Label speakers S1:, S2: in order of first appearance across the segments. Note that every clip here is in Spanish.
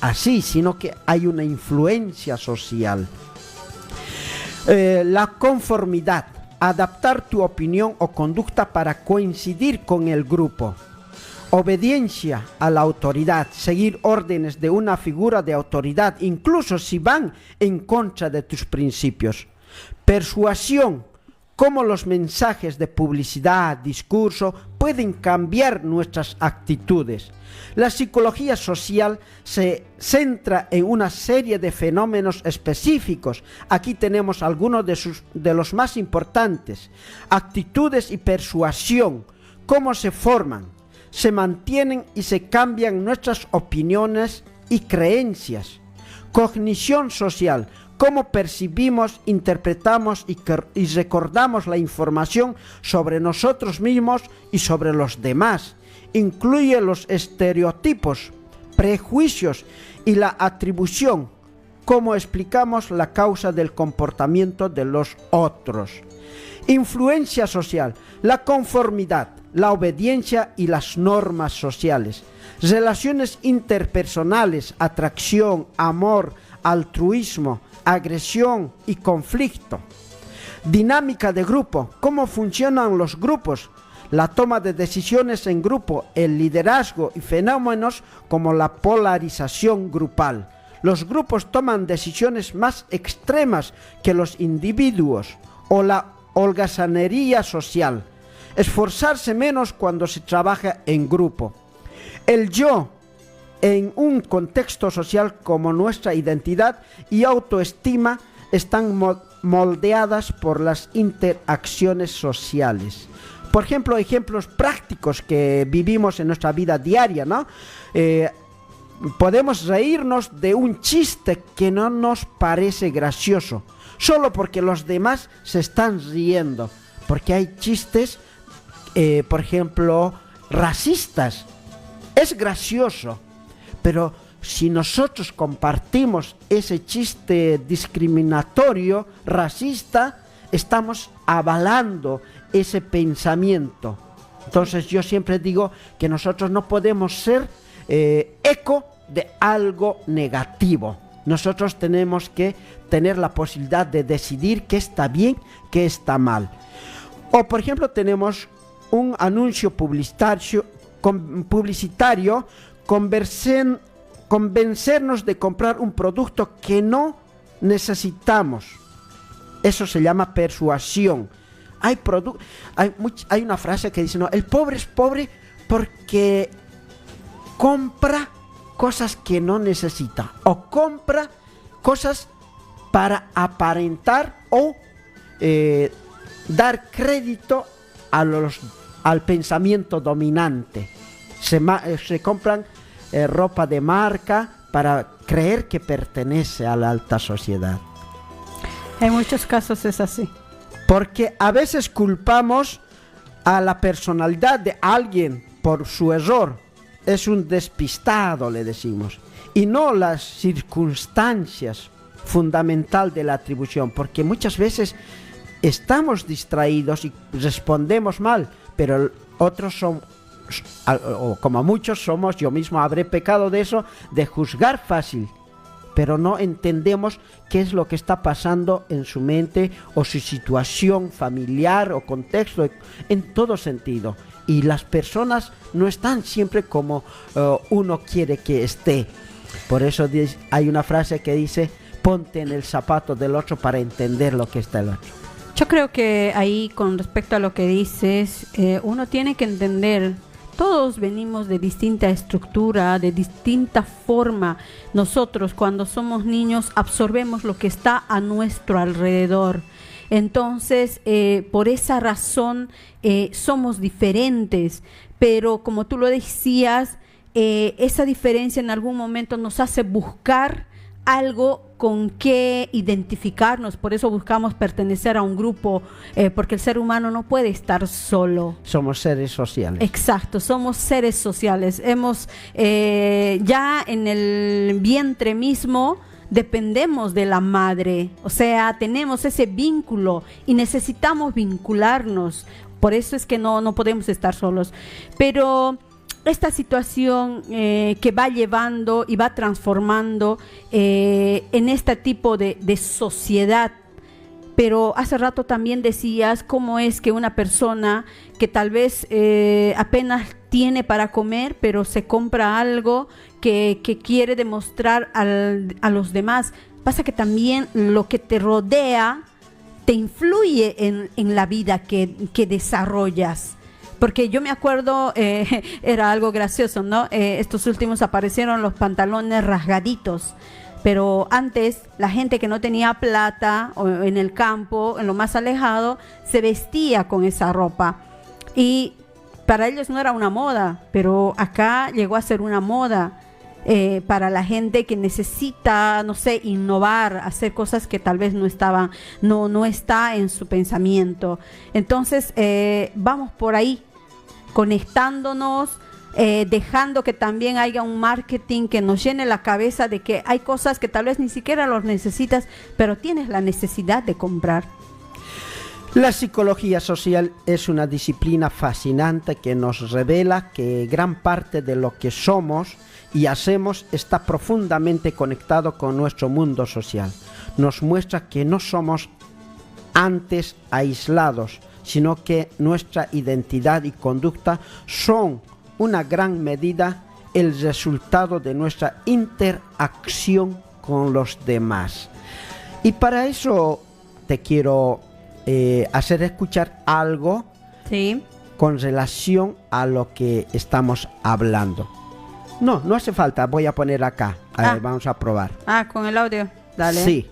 S1: así, sino que hay una influencia social. La conformidad, adaptar tu opinión o conducta para coincidir con el grupo. Obediencia a la autoridad, seguir órdenes de una figura de autoridad, incluso si van en contra de tus principios. Persuasión, cómo los mensajes de publicidad, discurso, pueden cambiar nuestras actitudes. La psicología social se centra en una serie de fenómenos específicos. Aquí tenemos algunos de los más importantes. Actitudes y persuasión, cómo se forman, se mantienen y se cambian nuestras opiniones y creencias. Cognición social, cómo percibimos, interpretamos y recordamos la información sobre nosotros mismos y sobre los demás. Incluye los estereotipos, prejuicios y la atribución, cómo explicamos la causa del comportamiento de los otros. Influencia social, la conformidad, la obediencia y las normas sociales. Relaciones interpersonales, atracción, amor, altruismo, agresión y conflicto. Dinámica de grupo, cómo funcionan los grupos, la toma de decisiones en grupo, el liderazgo y fenómenos como la polarización grupal. Los grupos toman decisiones más extremas que los individuos, o la holgazanería social, esforzarse menos cuando se trabaja en grupo. El yo, en un contexto social como nuestra identidad y autoestima, están moldeadas por las interacciones sociales. Por ejemplo, ejemplos prácticos que vivimos en nuestra vida diaria, ¿no? Podemos reírnos de un chiste que no nos parece gracioso, solo porque los demás se están riendo. Porque hay chistes, por ejemplo, racistas. Es gracioso, pero si nosotros compartimos ese chiste discriminatorio, racista, estamos avalando ese pensamiento. Entonces yo siempre digo que nosotros no podemos ser eco de algo negativo. Nosotros tenemos que tener la posibilidad de decidir qué está bien, qué está mal. O por ejemplo tenemos un anuncio publicitario, convencernos de comprar un producto que no necesitamos. Eso se llama persuasión. Hay una frase que dice, no, el pobre es pobre porque compra cosas que no necesita, o compra cosas para aparentar o dar crédito al pensamiento dominante. Se compran ropa de marca para creer que pertenece a la alta sociedad.
S2: En muchos casos es así.
S1: Porque a veces culpamos a la personalidad de alguien por su error. Es un despistado, le decimos. Y no las circunstancias fundamentales de la atribución. Porque muchas veces estamos distraídos y respondemos mal. Pero otros son, o como muchos somos, yo mismo habré pecado de eso, de juzgar fácil. Pero no entendemos qué es lo que está pasando en su mente o su situación familiar o contexto, en todo sentido. Y las personas no están siempre como uno quiere que esté. Por eso hay una frase que dice, ponte en el zapato del otro para entender lo que está el otro.
S2: Yo creo que ahí, con respecto a lo que dices, uno tiene que entender. Todos venimos de distinta estructura, de distinta forma. Nosotros cuando somos niños absorbemos lo que está a nuestro alrededor. Entonces, por esa razón somos diferentes. Pero como tú lo decías, esa diferencia en algún momento nos hace buscar algo con que identificarnos. Por eso buscamos pertenecer a un grupo, porque el ser humano no puede estar solo.
S1: Somos seres sociales.
S2: Exacto, somos seres sociales. Hemos ya en el vientre mismo dependemos de la madre, o sea, tenemos ese vínculo y necesitamos vincularnos. Por eso es que no podemos estar solos. Pero esta situación que va llevando y va transformando en este tipo de sociedad. Pero hace rato también decías cómo es que una persona que tal vez apenas tiene para comer, pero se compra algo que quiere demostrar a los demás. Pasa que también lo que te rodea te influye en la vida que desarrollas. Porque yo me acuerdo, era algo gracioso, ¿no? Estos últimos aparecieron los pantalones rasgaditos. Pero antes la gente que no tenía plata o en el campo, en lo más alejado, se vestía con esa ropa. Y para ellos no era una moda, pero acá llegó a ser una moda para la gente que necesita, no sé, innovar, hacer cosas que tal vez no está en su pensamiento. Entonces vamos por ahí, conectándonos, dejando que también haya un marketing que nos llene la cabeza de que hay cosas que tal vez ni siquiera los necesitas, pero tienes la necesidad de comprar.
S1: La psicología social es una disciplina fascinante que nos revela que gran parte de lo que somos y hacemos está profundamente conectado con nuestro mundo social. Nos muestra que no somos antes aislados, sino que nuestra identidad y conducta son una gran medida el resultado de nuestra interacción con los demás. Y para eso te quiero hacer escuchar algo con relación a lo que estamos hablando. No hace falta, voy a poner acá. A ver, vamos a probar.
S2: Con el audio, dale.
S1: Sí.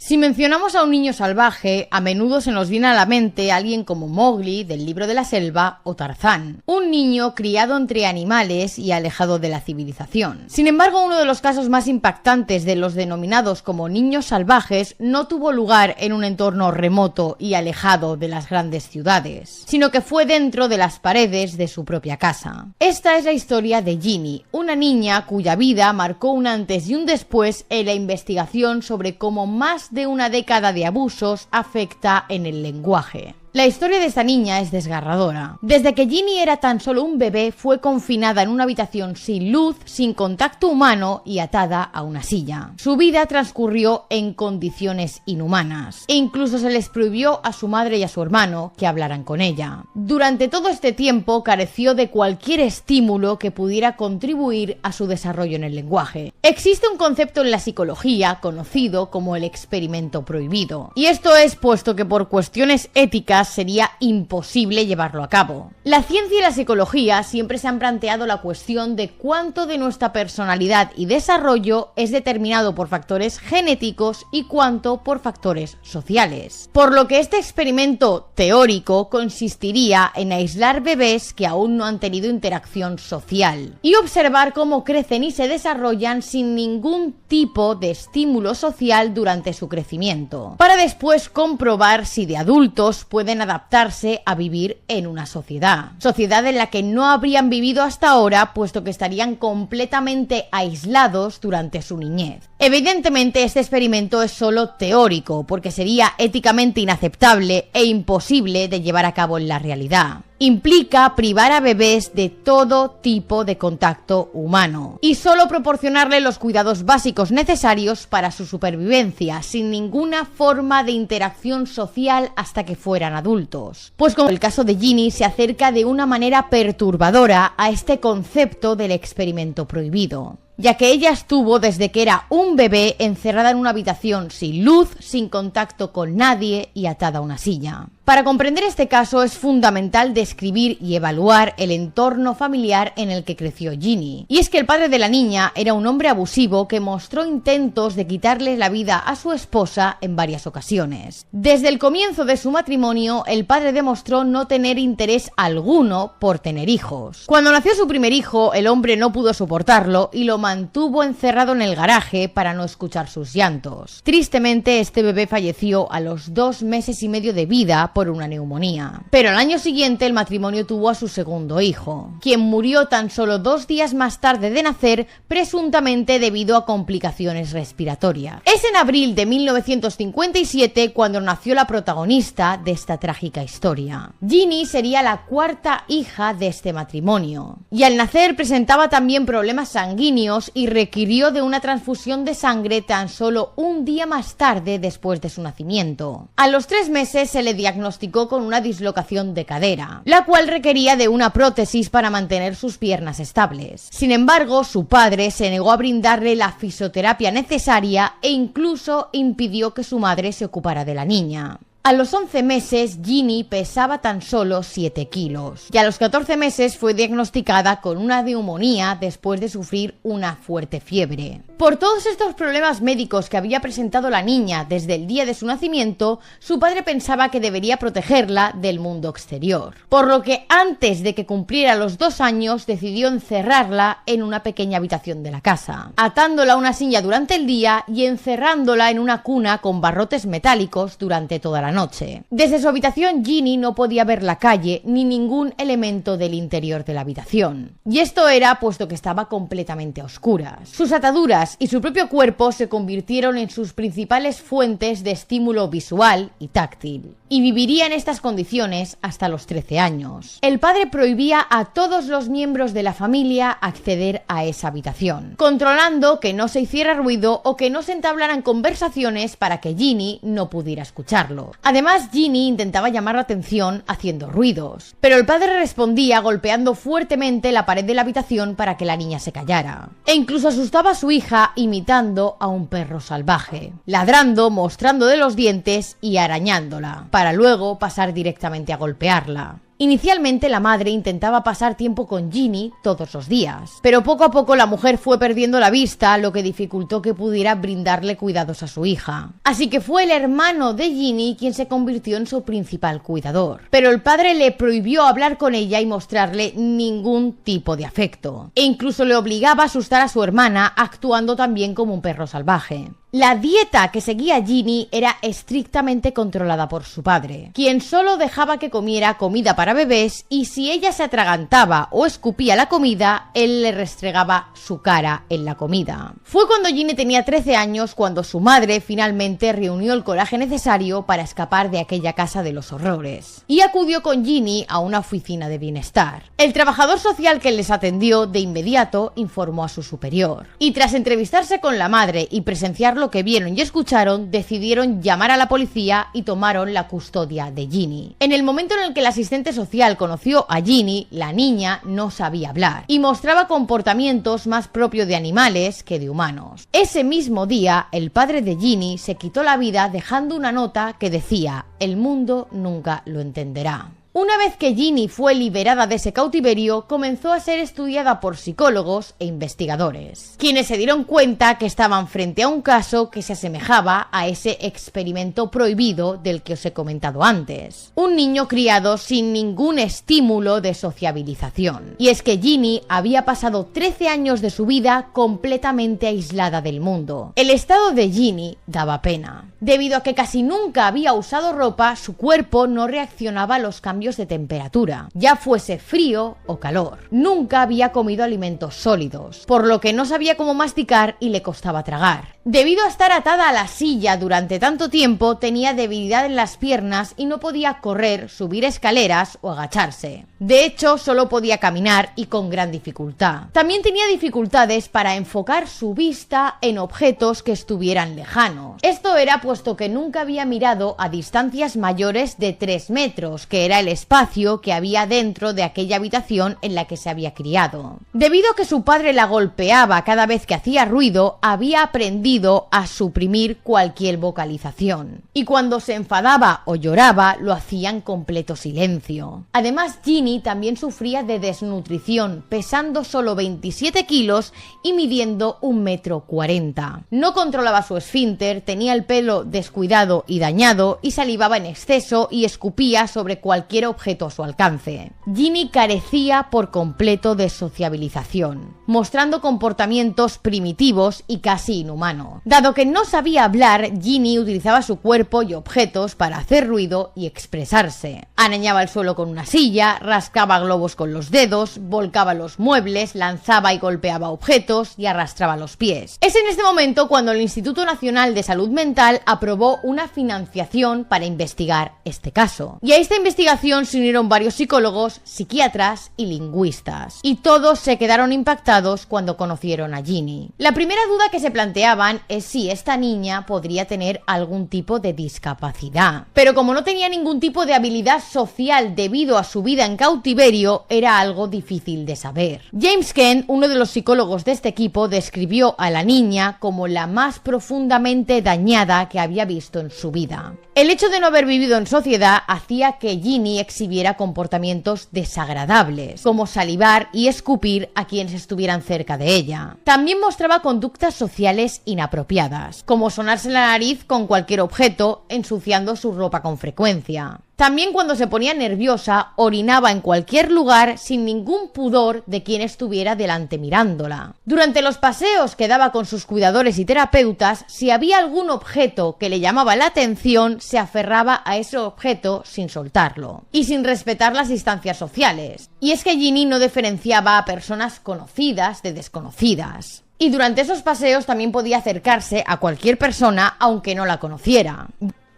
S3: Si mencionamos a un niño salvaje, a menudo se nos viene a la mente alguien como Mowgli, del Libro de la Selva, o Tarzán. Un niño criado entre animales y alejado de la civilización. Sin embargo, uno de los casos más impactantes de los denominados como niños salvajes no tuvo lugar en un entorno remoto y alejado de las grandes ciudades, sino que fue dentro de las paredes de su propia casa. Esta es la historia de Ginny, una niña cuya vida marcó un antes y un después en la investigación sobre cómo más de una década de abusos afecta en el lenguaje. La historia de esta niña es desgarradora. Desde que Ginny era tan solo un bebé, fue confinada en una habitación sin luz, sin contacto humano y atada a una silla. Su vida transcurrió en condiciones inhumanas e incluso se les prohibió a su madre y a su hermano que hablaran con ella. Durante todo este tiempo careció de cualquier estímulo que pudiera contribuir a su desarrollo en el lenguaje. Existe un concepto en la psicología conocido como el experimento prohibido, y esto es puesto que por cuestiones éticas sería imposible llevarlo a cabo. La ciencia y la psicología siempre se han planteado la cuestión de cuánto de nuestra personalidad y desarrollo es determinado por factores genéticos y cuánto por factores sociales. Por lo que este experimento teórico consistiría en aislar bebés que aún no han tenido interacción social y observar cómo crecen y se desarrollan sin ningún tipo de estímulo social durante su crecimiento, para después comprobar si de adultos pueden adaptarse a vivir en una sociedad en la que no habrían vivido hasta ahora, puesto que estarían completamente aislados durante su niñez. Evidentemente este experimento es solo teórico, porque sería éticamente inaceptable e imposible de llevar a cabo en la realidad. Implica privar a bebés de todo tipo de contacto humano y solo proporcionarle los cuidados básicos necesarios para su supervivencia, sin ninguna forma de interacción social hasta que fueran adultos. Pues como el caso de Ginny, se acerca de una manera perturbadora a este concepto del experimento prohibido, ya que ella estuvo desde que era un bebé encerrada en una habitación sin luz, sin contacto con nadie y atada a una silla. Para comprender este caso es fundamental describir y evaluar el entorno familiar en el que creció Ginny. Y es que el padre de la niña era un hombre abusivo que mostró intentos de quitarle la vida a su esposa en varias ocasiones. Desde el comienzo de su matrimonio, el padre demostró no tener interés alguno por tener hijos. Cuando nació su primer hijo, el hombre no pudo soportarlo y lo mantuvo encerrado en el garaje para no escuchar sus llantos. Tristemente, este bebé falleció a los 2 meses y medio de vida por una neumonía. Pero al año siguiente el matrimonio tuvo a su segundo hijo, quien murió tan solo 2 días más tarde de nacer, presuntamente debido a complicaciones respiratorias. Es en abril de 1957 cuando nació la protagonista de esta trágica historia. Ginny sería la 4ª hija de este matrimonio, y al nacer presentaba también problemas sanguíneos y requirió de una transfusión de sangre tan solo un día más tarde después de su nacimiento. A los 3 meses se le diagnosticó con una dislocación de cadera, la cual requería de una prótesis para mantener sus piernas estables. Sin embargo, su padre se negó a brindarle la fisioterapia necesaria e incluso impidió que su madre se ocupara de la niña. A los 11 meses, Ginny pesaba tan solo 7 kilos y a los 14 meses fue diagnosticada con una neumonía después de sufrir una fuerte fiebre. Por todos estos problemas médicos que había presentado la niña desde el día de su nacimiento, su padre pensaba que debería protegerla del mundo exterior, por lo que antes de que cumpliera los 2 años decidió encerrarla en una pequeña habitación de la casa, atándola a una silla durante el día y encerrándola en una cuna con barrotes metálicos durante toda la noche. Desde su habitación, Ginny no podía ver la calle ni ningún elemento del interior de la habitación. Y esto era puesto que estaba completamente a oscuras. Sus ataduras y su propio cuerpo se convirtieron en sus principales fuentes de estímulo visual y táctil. Y viviría en estas condiciones hasta los 13 años. El padre prohibía a todos los miembros de la familia acceder a esa habitación, controlando que no se hiciera ruido o que no se entablaran conversaciones para que Ginny no pudiera escucharlo. Además, Ginny intentaba llamar la atención haciendo ruidos, pero el padre respondía golpeando fuertemente la pared de la habitación para que la niña se callara. E incluso asustaba a su hija imitando a un perro salvaje, ladrando, mostrando de los dientes y arañándola, para luego pasar directamente a golpearla. Inicialmente la madre intentaba pasar tiempo con Ginny todos los días, pero poco a poco la mujer fue perdiendo la vista, lo que dificultó que pudiera brindarle cuidados a su hija. Así que fue el hermano de Ginny quien se convirtió en su principal cuidador. Pero el padre le prohibió hablar con ella y mostrarle ningún tipo de afecto, e incluso le obligaba a asustar a su hermana, actuando también como un perro salvaje. La dieta que seguía Ginny era estrictamente controlada por su padre, quien solo dejaba que comiera comida para bebés, y si ella se atragantaba o escupía la comida, él le restregaba su cara en la comida. Fue cuando Ginny tenía 13 años cuando su madre finalmente reunió el coraje necesario para escapar de aquella casa de los horrores, y acudió con Ginny a una oficina de bienestar. El trabajador social que les atendió de inmediato informó a su superior, y tras entrevistarse con la madre y presenciar lo que vieron y escucharon, decidieron llamar a la policía y tomaron la custodia de Ginny. En el momento en el que el asistente social conoció a Ginny, la niña no sabía hablar y mostraba comportamientos más propios de animales que de humanos. Ese mismo día, el padre de Ginny se quitó la vida dejando una nota que decía: "El mundo nunca lo entenderá". Una vez que Ginny fue liberada de ese cautiverio, comenzó a ser estudiada por psicólogos e investigadores, quienes se dieron cuenta que estaban frente a un caso que se asemejaba a ese experimento prohibido del que os he comentado antes. Un niño criado sin ningún estímulo de sociabilización. Y es que Ginny había pasado 13 años de su vida completamente aislada del mundo. El estado de Ginny daba pena. Debido a que casi nunca había usado ropa, su cuerpo no reaccionaba a los cambios de temperatura, ya fuese frío o calor. Nunca había comido alimentos sólidos, por lo que no sabía cómo masticar y le costaba tragar. Debido a estar atada a la silla durante tanto tiempo, tenía debilidad en las piernas y no podía correr, subir escaleras o agacharse. De hecho, solo podía caminar y con gran dificultad. También tenía dificultades para enfocar su vista en objetos que estuvieran lejanos. Esto era puesto que nunca había mirado a distancias mayores de 3 metros, que era el espacio que había dentro de aquella habitación en la que se había criado. Debido a que su padre la golpeaba cada vez que hacía ruido, había aprendido a suprimir cualquier vocalización, y cuando se enfadaba o lloraba lo hacía en completo silencio. Además, Ginny también sufría de desnutrición, pesando solo 27 kilos y midiendo 1,40 m. No controlaba su esfínter, tenía el pelo descuidado y dañado, y salivaba en exceso y escupía sobre cualquier objeto a su alcance. Ginny carecía por completo de sociabilización, mostrando comportamientos primitivos y casi inhumanos. cotidiano. Dado que no sabía hablar, Ginny utilizaba su cuerpo y objetos para hacer ruido y expresarse. Arañaba el suelo con una silla, rascaba globos con los dedos, volcaba los muebles, lanzaba y golpeaba objetos y arrastraba los pies. Es en este momento cuando el Instituto Nacional de Salud Mental aprobó una financiación para investigar este caso. Y a esta investigación se unieron varios psicólogos, psiquiatras y lingüistas. Y todos se quedaron impactados cuando conocieron a Ginny. La primera duda que se planteaban es si esta niña podría tener algún tipo de discapacidad. Pero como no tenía ningún tipo de habilidad social debido a su vida en cautiverio, era algo difícil de saber. James Kent, uno de los psicólogos de este equipo, describió a la niña como la más profundamente dañada que había visto en su vida. El hecho de no haber vivido en sociedad hacía que Ginny exhibiera comportamientos desagradables, como salivar y escupir a quienes estuvieran cerca de ella. También mostraba conductas sociales inapropiadas, como sonarse la nariz con cualquier objeto, ensuciando su ropa con frecuencia. También cuando se ponía nerviosa, orinaba en cualquier lugar sin ningún pudor de quien estuviera delante mirándola. Durante los paseos que daba con sus cuidadores y terapeutas, si había algún objeto que le llamaba la atención, se aferraba a ese objeto sin soltarlo y sin respetar las distancias sociales. Y es que Ginny no diferenciaba a personas conocidas de desconocidas. Y durante esos paseos también podía acercarse a cualquier persona aunque no la conociera.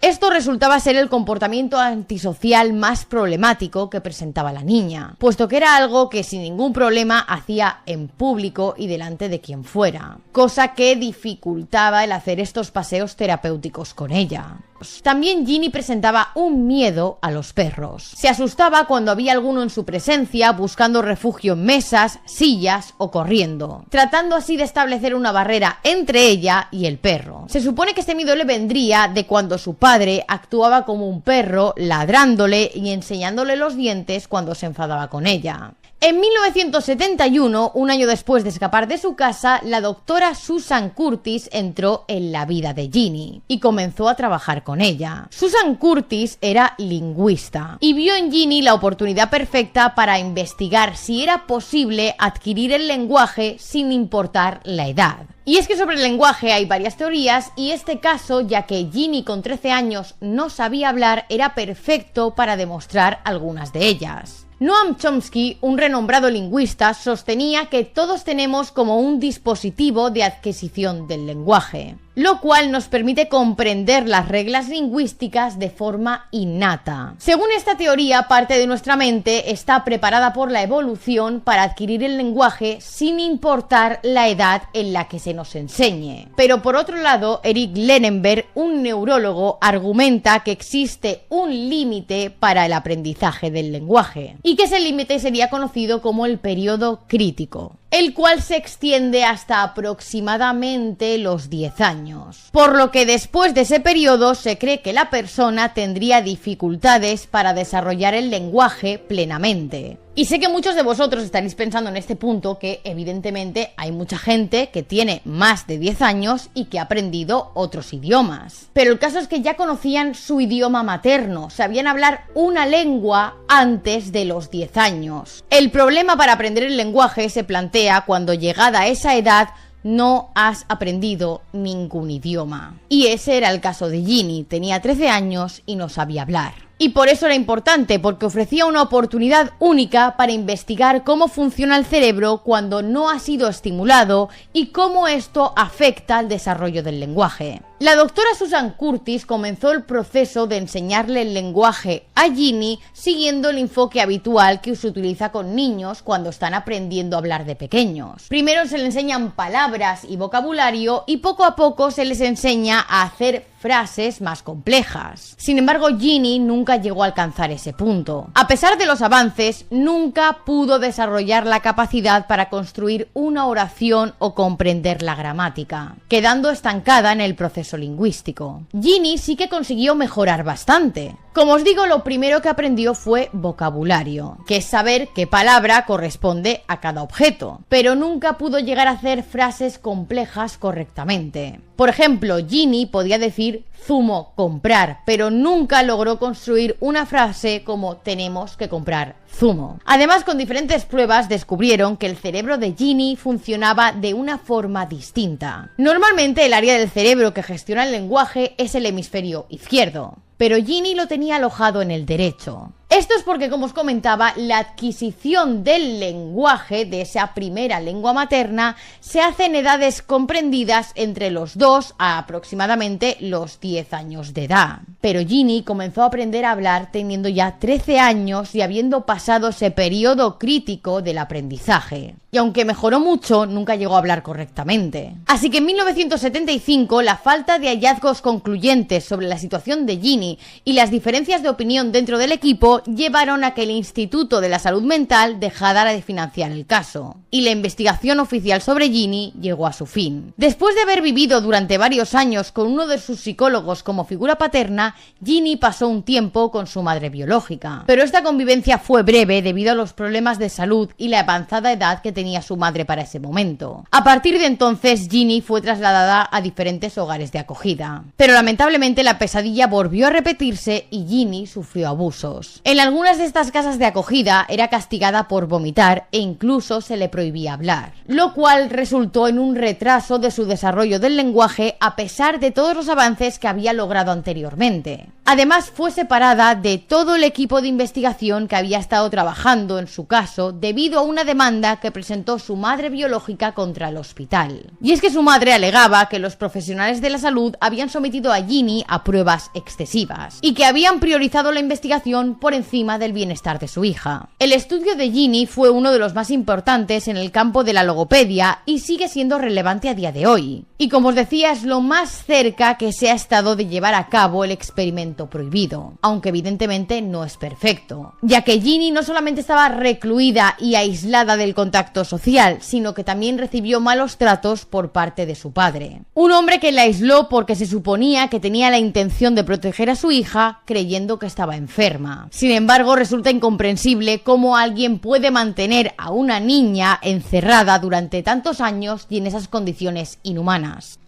S3: Esto resultaba ser el comportamiento antisocial más problemático que presentaba la niña, puesto que era algo que sin ningún problema hacía en público y delante de quien fuera, cosa que dificultaba el hacer estos paseos terapéuticos con ella. También Ginny presentaba un miedo a los perros. Se asustaba cuando había alguno en su presencia, buscando refugio en mesas, sillas o corriendo, tratando así de establecer una barrera entre ella y el perro. Se supone que este miedo le vendría de cuando su padre actuaba como un perro, ladrándole y enseñándole los dientes cuando se enfadaba con ella. En 1971, un año después de escapar de su casa, la doctora Susan Curtis entró en la vida de Ginny y comenzó a trabajar con ella. Susan Curtis era lingüista y vio en Ginny la oportunidad perfecta para investigar si era posible adquirir el lenguaje sin importar la edad. Y es que sobre el lenguaje hay varias teorías y este caso, ya que Ginny con 13 años no sabía hablar, era perfecto para demostrar algunas de ellas. Noam Chomsky, un renombrado lingüista, sostenía que todos tenemos como un dispositivo de adquisición del lenguaje, lo cual nos permite comprender las reglas lingüísticas de forma innata. Según esta teoría, parte de nuestra mente está preparada por la evolución para adquirir el lenguaje sin importar la edad en la que se nos enseñe. Pero por otro lado, Eric Lenenberg, un neurólogo, argumenta que existe un límite para el aprendizaje del lenguaje y que ese límite sería conocido como el periodo crítico, el cual se extiende hasta aproximadamente los 10 años. Por lo que después de ese periodo se cree que la persona tendría dificultades para desarrollar el lenguaje plenamente. Y sé que muchos de vosotros estaréis pensando en este punto que evidentemente hay mucha gente que tiene más de 10 años y que ha aprendido otros idiomas. Pero el caso es que ya conocían su idioma materno, sabían hablar una lengua antes de los 10 años. El problema para aprender el lenguaje se plantea cuando llegada a esa edad no has aprendido ningún idioma. Y ese era el caso de Ginny, tenía 13 años y no sabía hablar. Y por eso era importante, porque ofrecía una oportunidad única para investigar cómo funciona el cerebro cuando no ha sido estimulado y cómo esto afecta al desarrollo del lenguaje. La doctora Susan Curtis comenzó el proceso de enseñarle el lenguaje a Ginny siguiendo el enfoque habitual que se utiliza con niños cuando están aprendiendo a hablar de pequeños. Primero se les enseñan palabras y vocabulario y poco a poco se les enseña a hacer frases más complejas. Sin embargo, Ginny nunca llegó a alcanzar ese punto. A pesar de los avances, nunca pudo desarrollar la capacidad para construir una oración o comprender la gramática, quedando estancada en el proceso lingüístico. Ginny sí que consiguió mejorar bastante. Como os digo, lo primero que aprendió fue vocabulario, que es saber qué palabra corresponde a cada objeto, pero nunca pudo llegar a hacer frases complejas correctamente. Por ejemplo, Ginny podía decir zumo, comprar, pero nunca logró construir una frase como tenemos que comprar zumo. Además, con diferentes pruebas descubrieron que el cerebro de Ginny funcionaba de una forma distinta. Normalmente el área del cerebro que gestiona el lenguaje es el hemisferio izquierdo, pero Ginny lo tenía alojado en el derecho. Esto es porque, como os comentaba, la adquisición del lenguaje, de esa primera lengua materna, se hace en edades comprendidas entre los 2 a aproximadamente los 10 años de edad. Pero Ginny comenzó a aprender a hablar teniendo ya 13 años y habiendo pasado ese periodo crítico del aprendizaje. Y aunque mejoró mucho, nunca llegó a hablar correctamente. Así que en 1975, la falta de hallazgos concluyentes sobre la situación de Ginny y las diferencias de opinión dentro del equipo llevaron a que el Instituto de la Salud Mental dejara de financiar el caso, y la investigación oficial sobre Ginny llegó a su fin. Después de haber vivido durante varios años con uno de sus psicólogos como figura paterna, Ginny pasó un tiempo con su madre biológica. Pero esta convivencia fue breve debido a los problemas de salud y la avanzada edad que tenía su madre para ese momento. A partir de entonces, Ginny fue trasladada a diferentes hogares de acogida. Pero lamentablemente la pesadilla volvió a repetirse y Ginny sufrió abusos. En algunas de estas casas de acogida era castigada por vomitar e incluso se le prohibía hablar, lo cual resultó en un retraso de su desarrollo del lenguaje a pesar de todos los avances que había logrado anteriormente. Además, fue separada de todo el equipo de investigación que había estado trabajando en su caso debido a una demanda que presentó su madre biológica contra el hospital. Y es que su madre alegaba que los profesionales de la salud habían sometido a Ginny a pruebas excesivas y que habían priorizado la investigación por encima del bienestar de su hija. El estudio de Ginny fue uno de los más importantes en el campo de la logopedia y sigue siendo relevante a día de hoy. Y como os decía, es lo más cerca que se ha estado de llevar a cabo el experimento prohibido, aunque evidentemente no es perfecto, ya que Ginny no solamente estaba recluida y aislada del contacto social, sino que también recibió malos tratos por parte de su padre. Un hombre que la aisló porque se suponía que tenía la intención de proteger a su hija, creyendo que estaba enferma. Sin embargo, resulta incomprensible cómo alguien puede mantener a una niña encerrada durante tantos años y en esas condiciones inhumanas.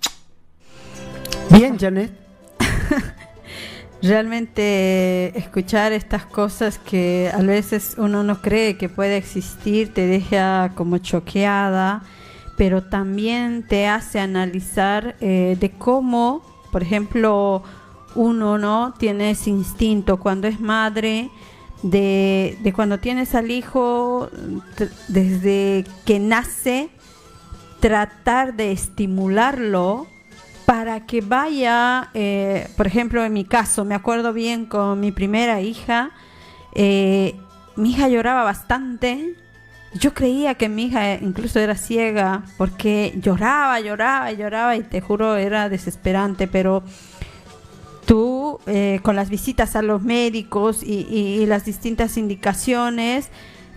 S1: Bien, Janet.
S2: Realmente escuchar estas cosas que a veces uno no cree que puede existir te deja como choqueada, pero también te hace analizar de cómo, por ejemplo, uno no tiene ese instinto cuando es madre de cuando tienes al hijo desde que nace, tratar de estimularlo para que vaya, por ejemplo, en mi caso, me acuerdo bien con mi primera hija, mi hija lloraba bastante. Yo creía que mi hija incluso era ciega porque lloraba y te juro era desesperante, pero tú con las visitas a los médicos y las distintas indicaciones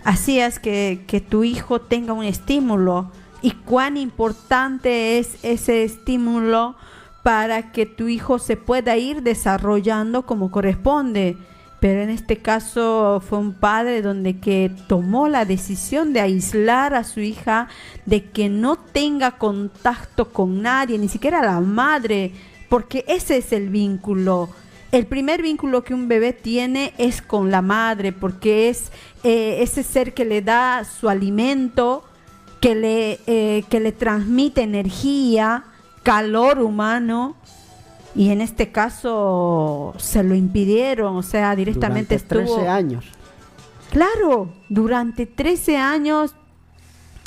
S2: hacías que tu hijo tenga un estímulo. Y cuán importante es ese estímulo para que tu hijo se pueda ir desarrollando como corresponde. Pero en este caso fue un padre donde que tomó la decisión de aislar a su hija, de que no tenga contacto con nadie, ni siquiera la madre, porque ese es el vínculo. El primer vínculo que un bebé tiene es con la madre, porque es ese ser que le da su alimento, que le transmite energía, calor humano, y en este caso se lo impidieron, o sea, directamente
S1: durante
S2: estuvo
S1: 13 años.
S2: Claro, durante 13 años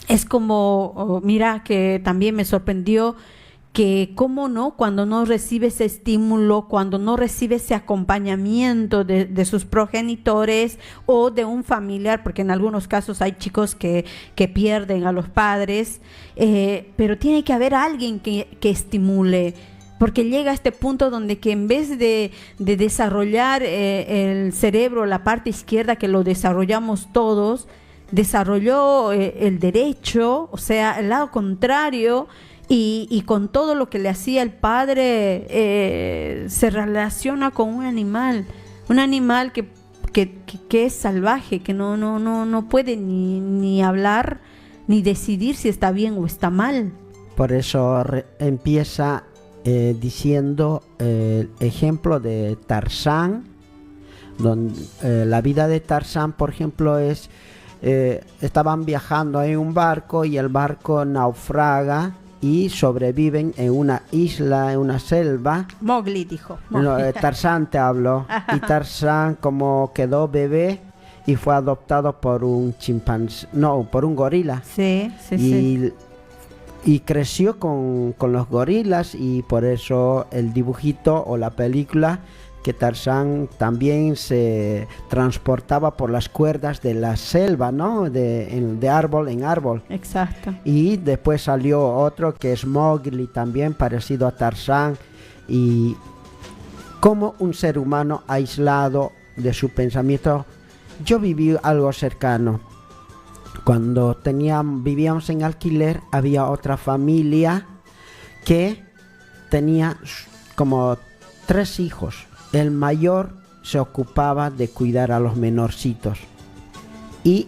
S2: es como, mira, que también me sorprendió que cómo no, cuando no recibe ese estímulo, cuando no recibe ese acompañamiento de sus progenitores o de un familiar, porque en algunos casos hay chicos que pierden a los padres, pero tiene que haber alguien que estimule, porque llega a este punto donde que en vez de desarrollar el cerebro, la parte izquierda que lo desarrollamos todos, desarrolló el derecho, o sea, el lado contrario. Y con todo lo que le hacía el padre, se relaciona con un animal un animal que es salvaje, que no puede ni hablar, ni decidir si está bien o está mal.
S1: Por eso empieza diciendo el ejemplo de Tarzán, donde la vida de Tarzán, por ejemplo, es estaban viajando en un barco y el barco naufraga y sobreviven en una isla, en una selva.
S2: Mowgli dijo.
S1: No, Tarzán te habló. Y Tarzán, como quedó bebé y fue adoptado por un chimpancé, no, por un gorila.
S2: Sí, sí, sí.
S1: Y creció con los gorilas, y por eso el dibujito o la película, que Tarzán también se transportaba por las cuerdas de la selva, ¿no? De árbol en árbol.
S2: Exacto.
S1: Y después salió otro que es Mowgli, también parecido a Tarzán, y como un ser humano aislado de su pensamiento. Yo viví algo cercano. Cuando vivíamos en alquiler, había otra familia que tenía como 3 hijos. El mayor se ocupaba de cuidar a los menorcitos. Y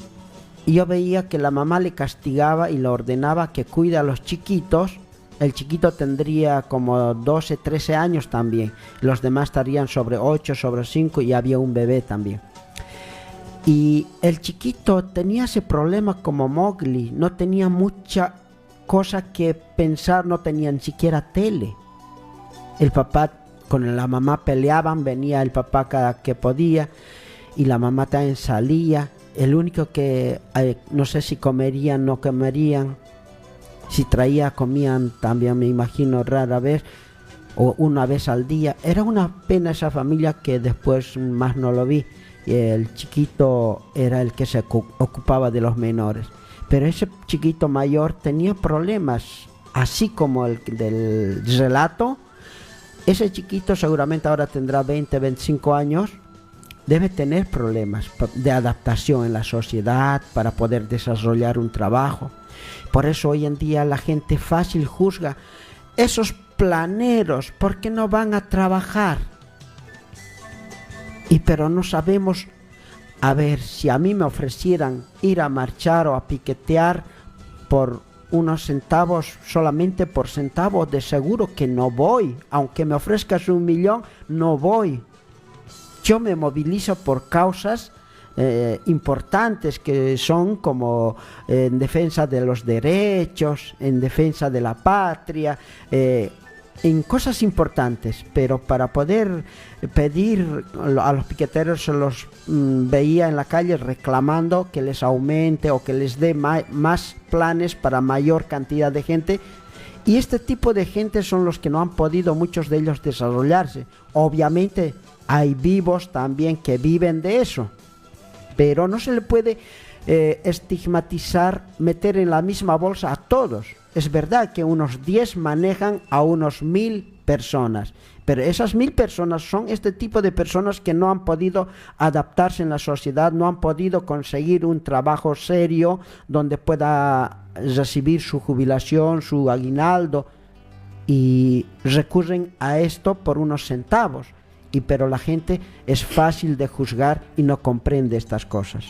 S1: yo veía que la mamá le castigaba y le ordenaba que cuide a los chiquitos. El chiquito tendría como 12, 13 años también. Los demás estarían sobre 8, sobre 5, y había un bebé también. Y el chiquito tenía ese problema como Mowgli, no tenía mucha cosa que pensar, no tenía ni siquiera tele. El papá con la mamá peleaban, venía el papá cada que podía y la mamá también salía. El único que no sé si comerían, no comerían, si traía comían también, me imagino, rara vez o una vez al día. Era una pena esa familia, que después más no lo vi. El chiquito era el que se ocupaba de los menores, pero ese chiquito mayor tenía problemas, así como el del relato. Ese chiquito seguramente ahora tendrá 20, 25 años, debe tener problemas de adaptación en la sociedad para poder desarrollar un trabajo. Por eso hoy en día la gente fácil juzga esos planeros porque no van a trabajar. Pero no sabemos, a ver, si a mí me ofrecieran ir a marchar o a piquetear por unos centavos, solamente por centavos, de seguro que no voy. Aunque me ofrezcas 1 millón, no voy. Yo me movilizo por causas importantes, que son como en defensa de los derechos, en defensa de la patria, en cosas importantes, pero para poder pedir a los piqueteros, se los veía en la calle reclamando que les aumente o que les dé más planes para mayor cantidad de gente. Y este tipo de gente son los que no han podido, muchos de ellos, desarrollarse. Obviamente hay vivos también que viven de eso, pero no se le puede estigmatizar, meter en la misma bolsa a todos. Es verdad que unos 10 manejan a unos 1000 personas, pero esas 1000 personas son este tipo de personas que no han podido adaptarse en la sociedad, no han podido conseguir un trabajo serio donde pueda recibir su jubilación, su aguinaldo, y recurren a esto por unos centavos. Pero la gente es fácil de juzgar y no comprende estas cosas.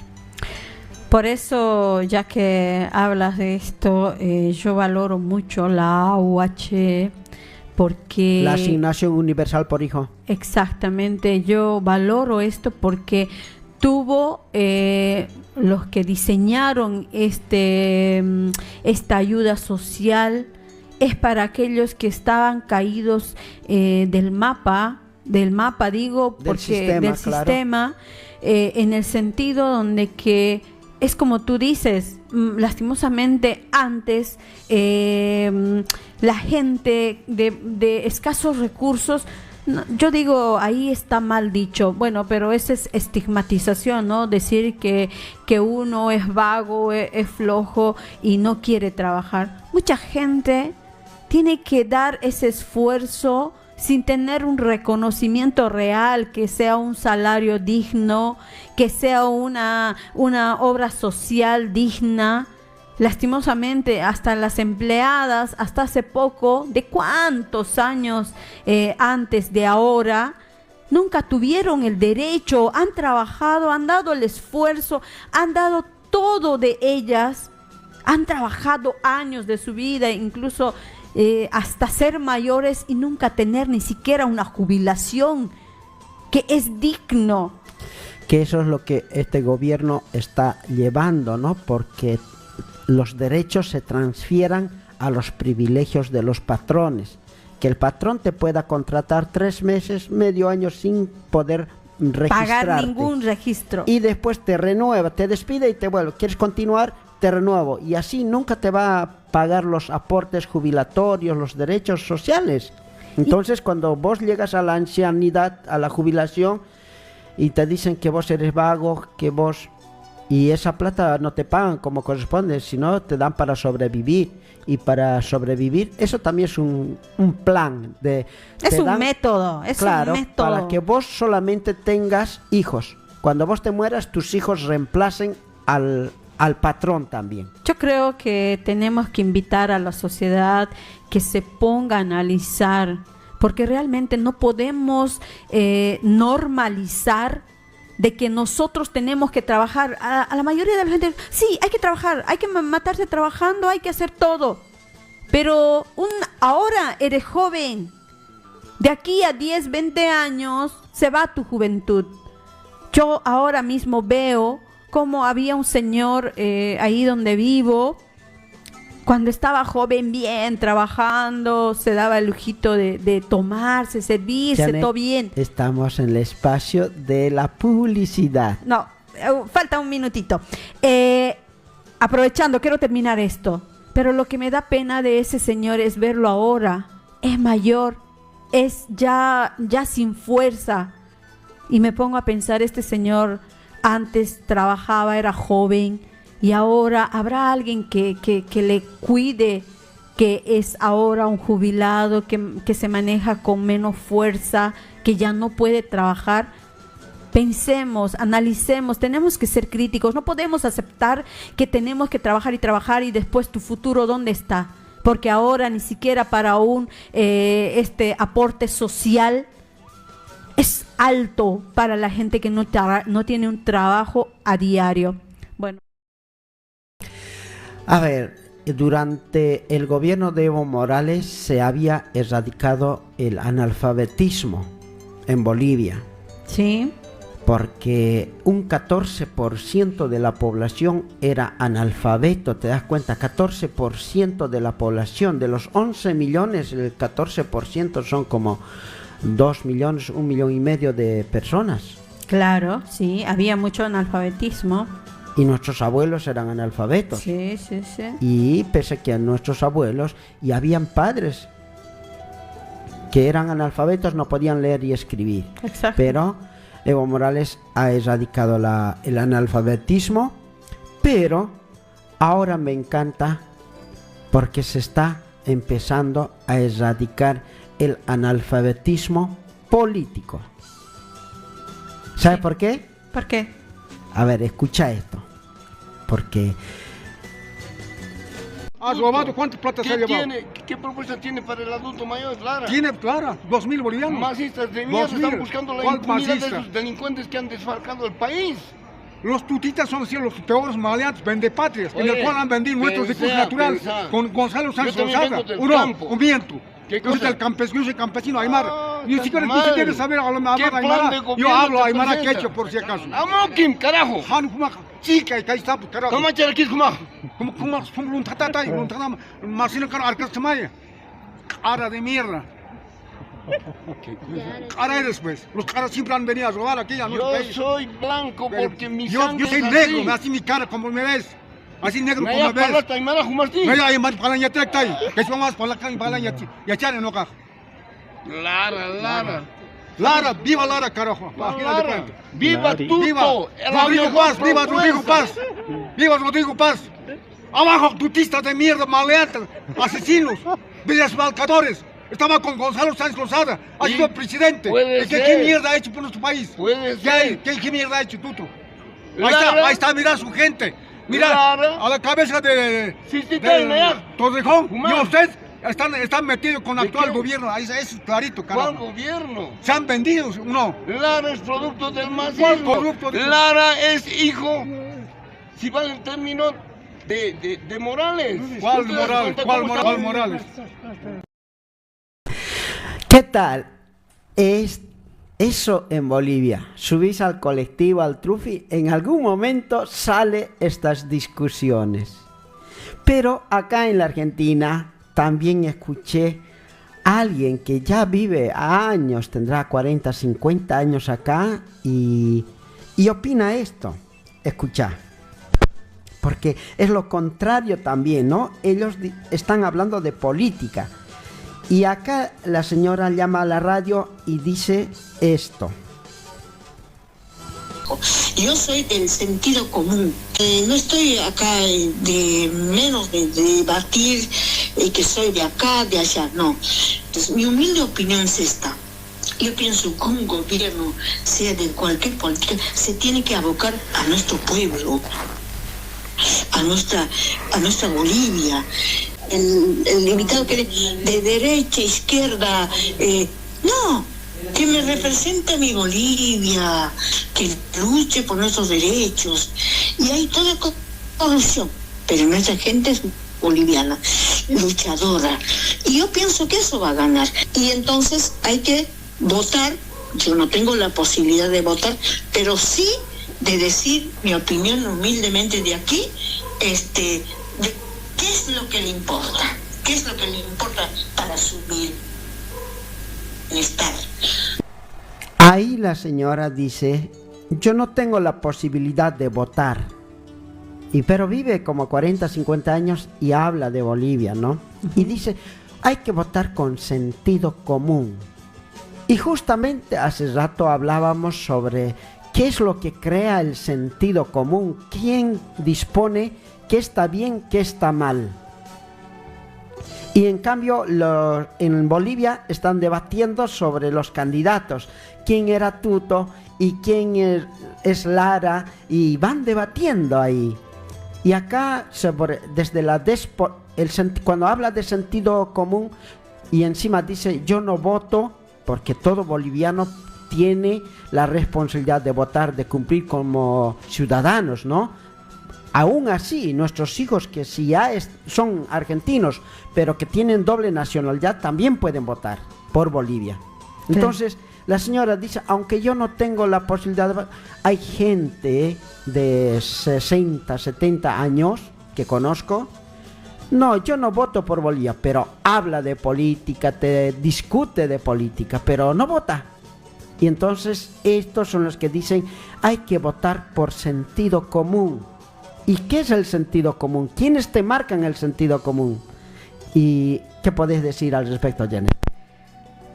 S2: Por eso, ya que hablas de esto, yo valoro mucho la AUH, porque...
S1: La asignación universal por hijo.
S2: Exactamente, yo valoro esto porque tuvo los que diseñaron esta ayuda social, es para aquellos que estaban caídos del mapa digo, porque del sistema, en el sentido donde que es como tú dices, lastimosamente antes la gente de escasos recursos, yo digo, ahí está mal dicho, bueno, pero esa es estigmatización, ¿no? Decir que uno es vago, es flojo y no quiere trabajar. Mucha gente tiene que dar ese esfuerzo sin tener un reconocimiento real, que sea un salario digno, que sea una obra social digna. Lastimosamente, hasta las empleadas, hasta hace poco, de cuántos años antes de ahora, nunca tuvieron el derecho, han trabajado, han dado el esfuerzo, han dado todo de ellas, han trabajado años de su vida, incluso hasta ser mayores y nunca tener ni siquiera una jubilación que es digno.
S1: Que eso es lo que este gobierno está llevando, ¿no? Porque los derechos se transfieran a los privilegios de los patrones. Que el patrón te pueda contratar 3 meses, medio año sin poder registrarte.
S2: Pagar ningún registro.
S1: Y después te renueva, te despide y te vuelve. ¿Quieres continuar? Te renuevo. Y así nunca te va a pagar los aportes jubilatorios, los derechos sociales. Entonces, cuando vos llegas a la ancianidad, a la jubilación, y te dicen que vos eres vago, que vos... Y esa plata no te pagan como corresponde, sino te dan para sobrevivir. Y para sobrevivir, eso también es un plan.
S2: Es un método, es
S1: claro,
S2: un método.
S1: para que vos solamente tengas hijos. Cuando vos te mueras, tus hijos reemplacen al patrón también.
S2: Yo creo que tenemos que invitar a la sociedad que se ponga a analizar, porque realmente no podemos normalizar de que nosotros tenemos que trabajar. A la mayoría de la gente, sí, hay que trabajar, hay que matarse trabajando, hay que hacer todo. Pero ahora eres joven. De aquí a 10, 20 años se va tu juventud. Yo ahora mismo veo cómo había un señor ahí donde vivo. Cuando estaba joven, bien, trabajando, se daba el lujito de tomarse, servirse,
S1: Janet,
S2: todo bien.
S1: Estamos en el espacio de la publicidad.
S2: No, falta un minutito. Aprovechando, quiero terminar esto. Pero lo que me da pena de ese señor es verlo ahora. Es mayor, es ya sin fuerza. Y me pongo a pensar, este señor antes trabajaba, era joven. Y ahora habrá alguien que le cuide, que es ahora un jubilado, que se maneja con menos fuerza, que ya no puede trabajar. Pensemos, analicemos, tenemos que ser críticos. No podemos aceptar que tenemos que trabajar y después tu futuro, ¿dónde está? Porque ahora ni siquiera para un aporte social es alto para la gente que no tiene un trabajo a diario. Bueno.
S1: A ver, durante el gobierno de Evo Morales se había erradicado el analfabetismo en Bolivia.
S2: Sí.
S1: Porque un 14% de la población era analfabeto, ¿te das cuenta? 14% de la población, de los 11 millones, el 14% son como 2 millones, 1,5 millones de personas.
S2: Claro, sí, había mucho analfabetismo.
S1: Y nuestros abuelos eran analfabetos.
S2: Sí, sí, sí.
S1: Y pese a que a nuestros abuelos, y habían padres que eran analfabetos, no podían leer y escribir.
S2: Exacto.
S1: Pero Evo Morales ha erradicado el analfabetismo, pero ahora me encanta porque se está empezando a erradicar el analfabetismo político. ¿Sabes por qué?
S2: ¿Por qué?
S1: A ver, escucha esto. Porque...
S4: ¿Has robado? ¿Cuánta plata se ha llevado?
S5: ¿Qué propuesta tiene para el adulto mayor, Clara?
S4: Tiene, Clara, 2.000 bolivianos.
S5: Masistas de mierda
S4: 2.000.
S5: están buscando la
S4: ¿Cuál
S5: impunidad de
S4: masista?
S5: esos delincuentes que han desfalcado el país.
S4: Los tutitas son así, los peores maleantes, vendepatrias, en
S5: Oye,
S4: el cual han vendido nuestros
S5: pensá,
S4: recursos naturales
S5: pensá.
S4: con Gonzalo Sánchez
S5: Yo también
S4: Lozada.
S5: vengo del
S4: Uno,
S5: campo.
S4: un viento.
S5: ¿Qué
S4: Yo soy
S5: cosa?
S4: del campesino, yo soy campesino aymara. Ni
S5: estás
S4: siquiera
S5: mal.
S4: tú quieres saber hablar
S5: ¿Qué plan
S4: aymara.
S5: de
S4: Yo
S5: gobierno
S4: hablo
S5: te
S4: aymara
S5: presenta?
S4: quechua por si acaso.
S5: ¡Amokim, carajo!
S4: Han kumak, chica, y ahí está, pues, carajo.
S5: ¿Cómo echar aquí, Kuma?
S4: Como son luntatata y luntatama, masina caro arcastamaya. Cara de mierda. Cara eres, pues. Los caras siempre han venido a robar aquí a nuestro
S5: Yo
S4: país.
S5: soy blanco porque mi
S4: Yo
S5: sangre
S4: soy
S5: es
S4: negro,
S5: así.
S4: así mi cara como me ves. Así negro
S5: Me
S4: como me
S5: haya
S4: ves.
S5: palata, Aymara, Jumartín.
S4: No hay más para allá ahí. Que son más para allá y echar en hoja.
S5: Lara.
S4: Lara, viva Lara, carajo.
S5: Lara. Viva Tuto.
S4: Viva
S5: el
S4: Rodrigo
S5: mejor
S4: Paz, viva Rodrigo
S5: propuesta.
S4: Paz. Viva Rodrigo Paz. Abajo, tutistas de mierda, maleantes, asesinos, desbalcadores. Estaba con Gonzalo Sánchez Lozada, ha
S5: Sí,
S4: sido presidente.
S5: puede
S4: ¿Qué
S5: ser.
S4: mierda ha hecho por nuestro país?
S5: Puede ser.
S4: ¿Qué mierda ha hecho, Tuto?
S5: Lara.
S4: Ahí está, mira su gente. Mira,
S5: Lara.
S4: a la cabeza de
S5: Sí,
S4: del
S5: mira.
S4: Torrejón.
S5: Humán.
S4: ¿Y usted? Están metidos con el
S5: ¿De
S4: actual
S5: qué?
S4: gobierno, ahí es clarito,
S5: ¿Cuál
S4: carajo.
S5: gobierno?
S4: Se han vendido, no.
S5: Lara es producto del
S4: ¿Cuál
S5: masismo.
S4: producto de-
S5: Lara es hijo, si vale el término, de Morales.
S4: ¿Cuál
S5: ¿No te das
S4: Morales?
S5: cuenta
S4: ¿Cuál
S5: cómo
S4: Morales?
S5: está?
S4: Morales?
S1: ¿Qué tal? Es eso en Bolivia. Subís al colectivo, al Trufi, en algún momento sale estas discusiones. Pero acá en la Argentina también escuché a alguien que ya vive años, tendrá 40, 50 años acá y opina esto. Escucha. Porque es lo contrario también, ¿no? Ellos están hablando de política. Y acá la señora llama a la radio y dice esto.
S6: Yo soy del sentido común. No estoy acá de menos de debatir que soy de acá, de allá, no. Entonces, mi humilde opinión es esta. Yo pienso que un gobierno, sea de cualquier política, se tiene que abocar a nuestro pueblo, a nuestra Bolivia. El invitado que de derecha, izquierda, no, que me represente a mi Bolivia, que luche por nuestros derechos. Y hay toda corrupción, pero nuestra gente es boliviana, luchadora. Y yo pienso que eso va a ganar. Y entonces hay que votar. Yo no tengo la posibilidad de votar, pero sí de decir mi opinión humildemente de aquí, de qué es lo que le importa, qué es lo que le importa para su bienestar.
S1: Ahí la señora dice, yo no tengo la posibilidad de votar. Pero vive como 40, 50 años y habla de Bolivia, ¿no? Y dice, hay que votar con sentido común. Y justamente hace rato hablábamos sobre qué es lo que crea el sentido común, quién dispone qué está bien, qué está mal. Y en cambio en Bolivia están debatiendo sobre los candidatos, quién era Tuto y quién es Lara, y van debatiendo ahí. Y acá, desde cuando habla de sentido común y encima dice yo no voto, porque todo boliviano tiene la responsabilidad de votar, de cumplir como ciudadanos, ¿no? Aún así, nuestros hijos que si ya son argentinos, pero que tienen doble nacionalidad, también pueden votar por Bolivia. Entonces, la señora dice, aunque yo no tengo la posibilidad de votar, hay gente de 60, 70 años que conozco. No, yo no voto por Bolivia, pero habla de política, te discute de política, pero no vota. Y entonces, estos son los que dicen, hay que votar por sentido común. ¿Y qué es el sentido común? ¿Quiénes te marcan el sentido común? ¿Y qué podés decir al respecto, Jenny?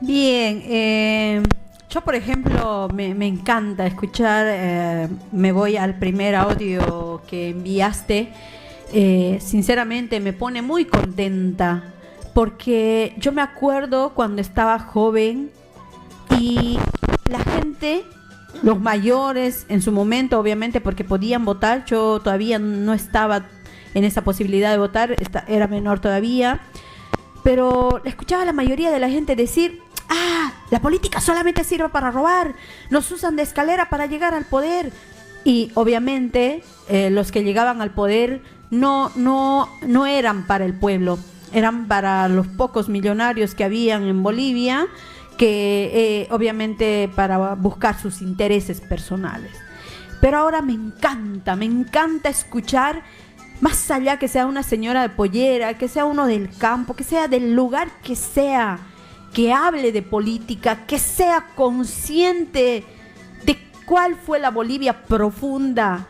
S2: Bien, yo por ejemplo me encanta escuchar, me voy al primer audio que enviaste, sinceramente me pone muy contenta, porque yo me acuerdo cuando estaba joven y la gente... Los mayores en su momento, obviamente, porque podían votar. Yo todavía no estaba en esa posibilidad de votar, era menor todavía. Pero escuchaba a la mayoría de la gente decir, la política solamente sirve para robar, nos usan de escalera para llegar al poder. Y obviamente los que llegaban al poder no eran para el pueblo, eran para los pocos millonarios que habían en Bolivia, que obviamente para buscar sus intereses personales. Pero ahora me encanta escuchar, más allá que sea una señora de pollera, que sea uno del campo, que sea del lugar que sea, que hable de política, que sea consciente de cuál fue la Bolivia profunda,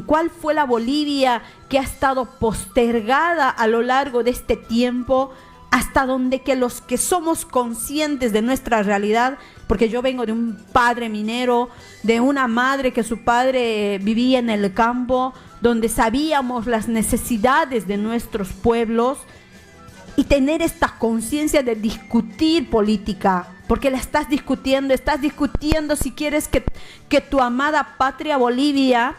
S2: cuál fue la Bolivia que ha estado postergada a lo largo de este tiempo, hasta donde que los que somos conscientes de nuestra realidad, porque yo vengo de un padre minero, de una madre que su padre vivía en el campo, donde sabíamos las necesidades de nuestros pueblos, y tener esta conciencia de discutir política, porque la estás discutiendo si quieres que tu amada patria Bolivia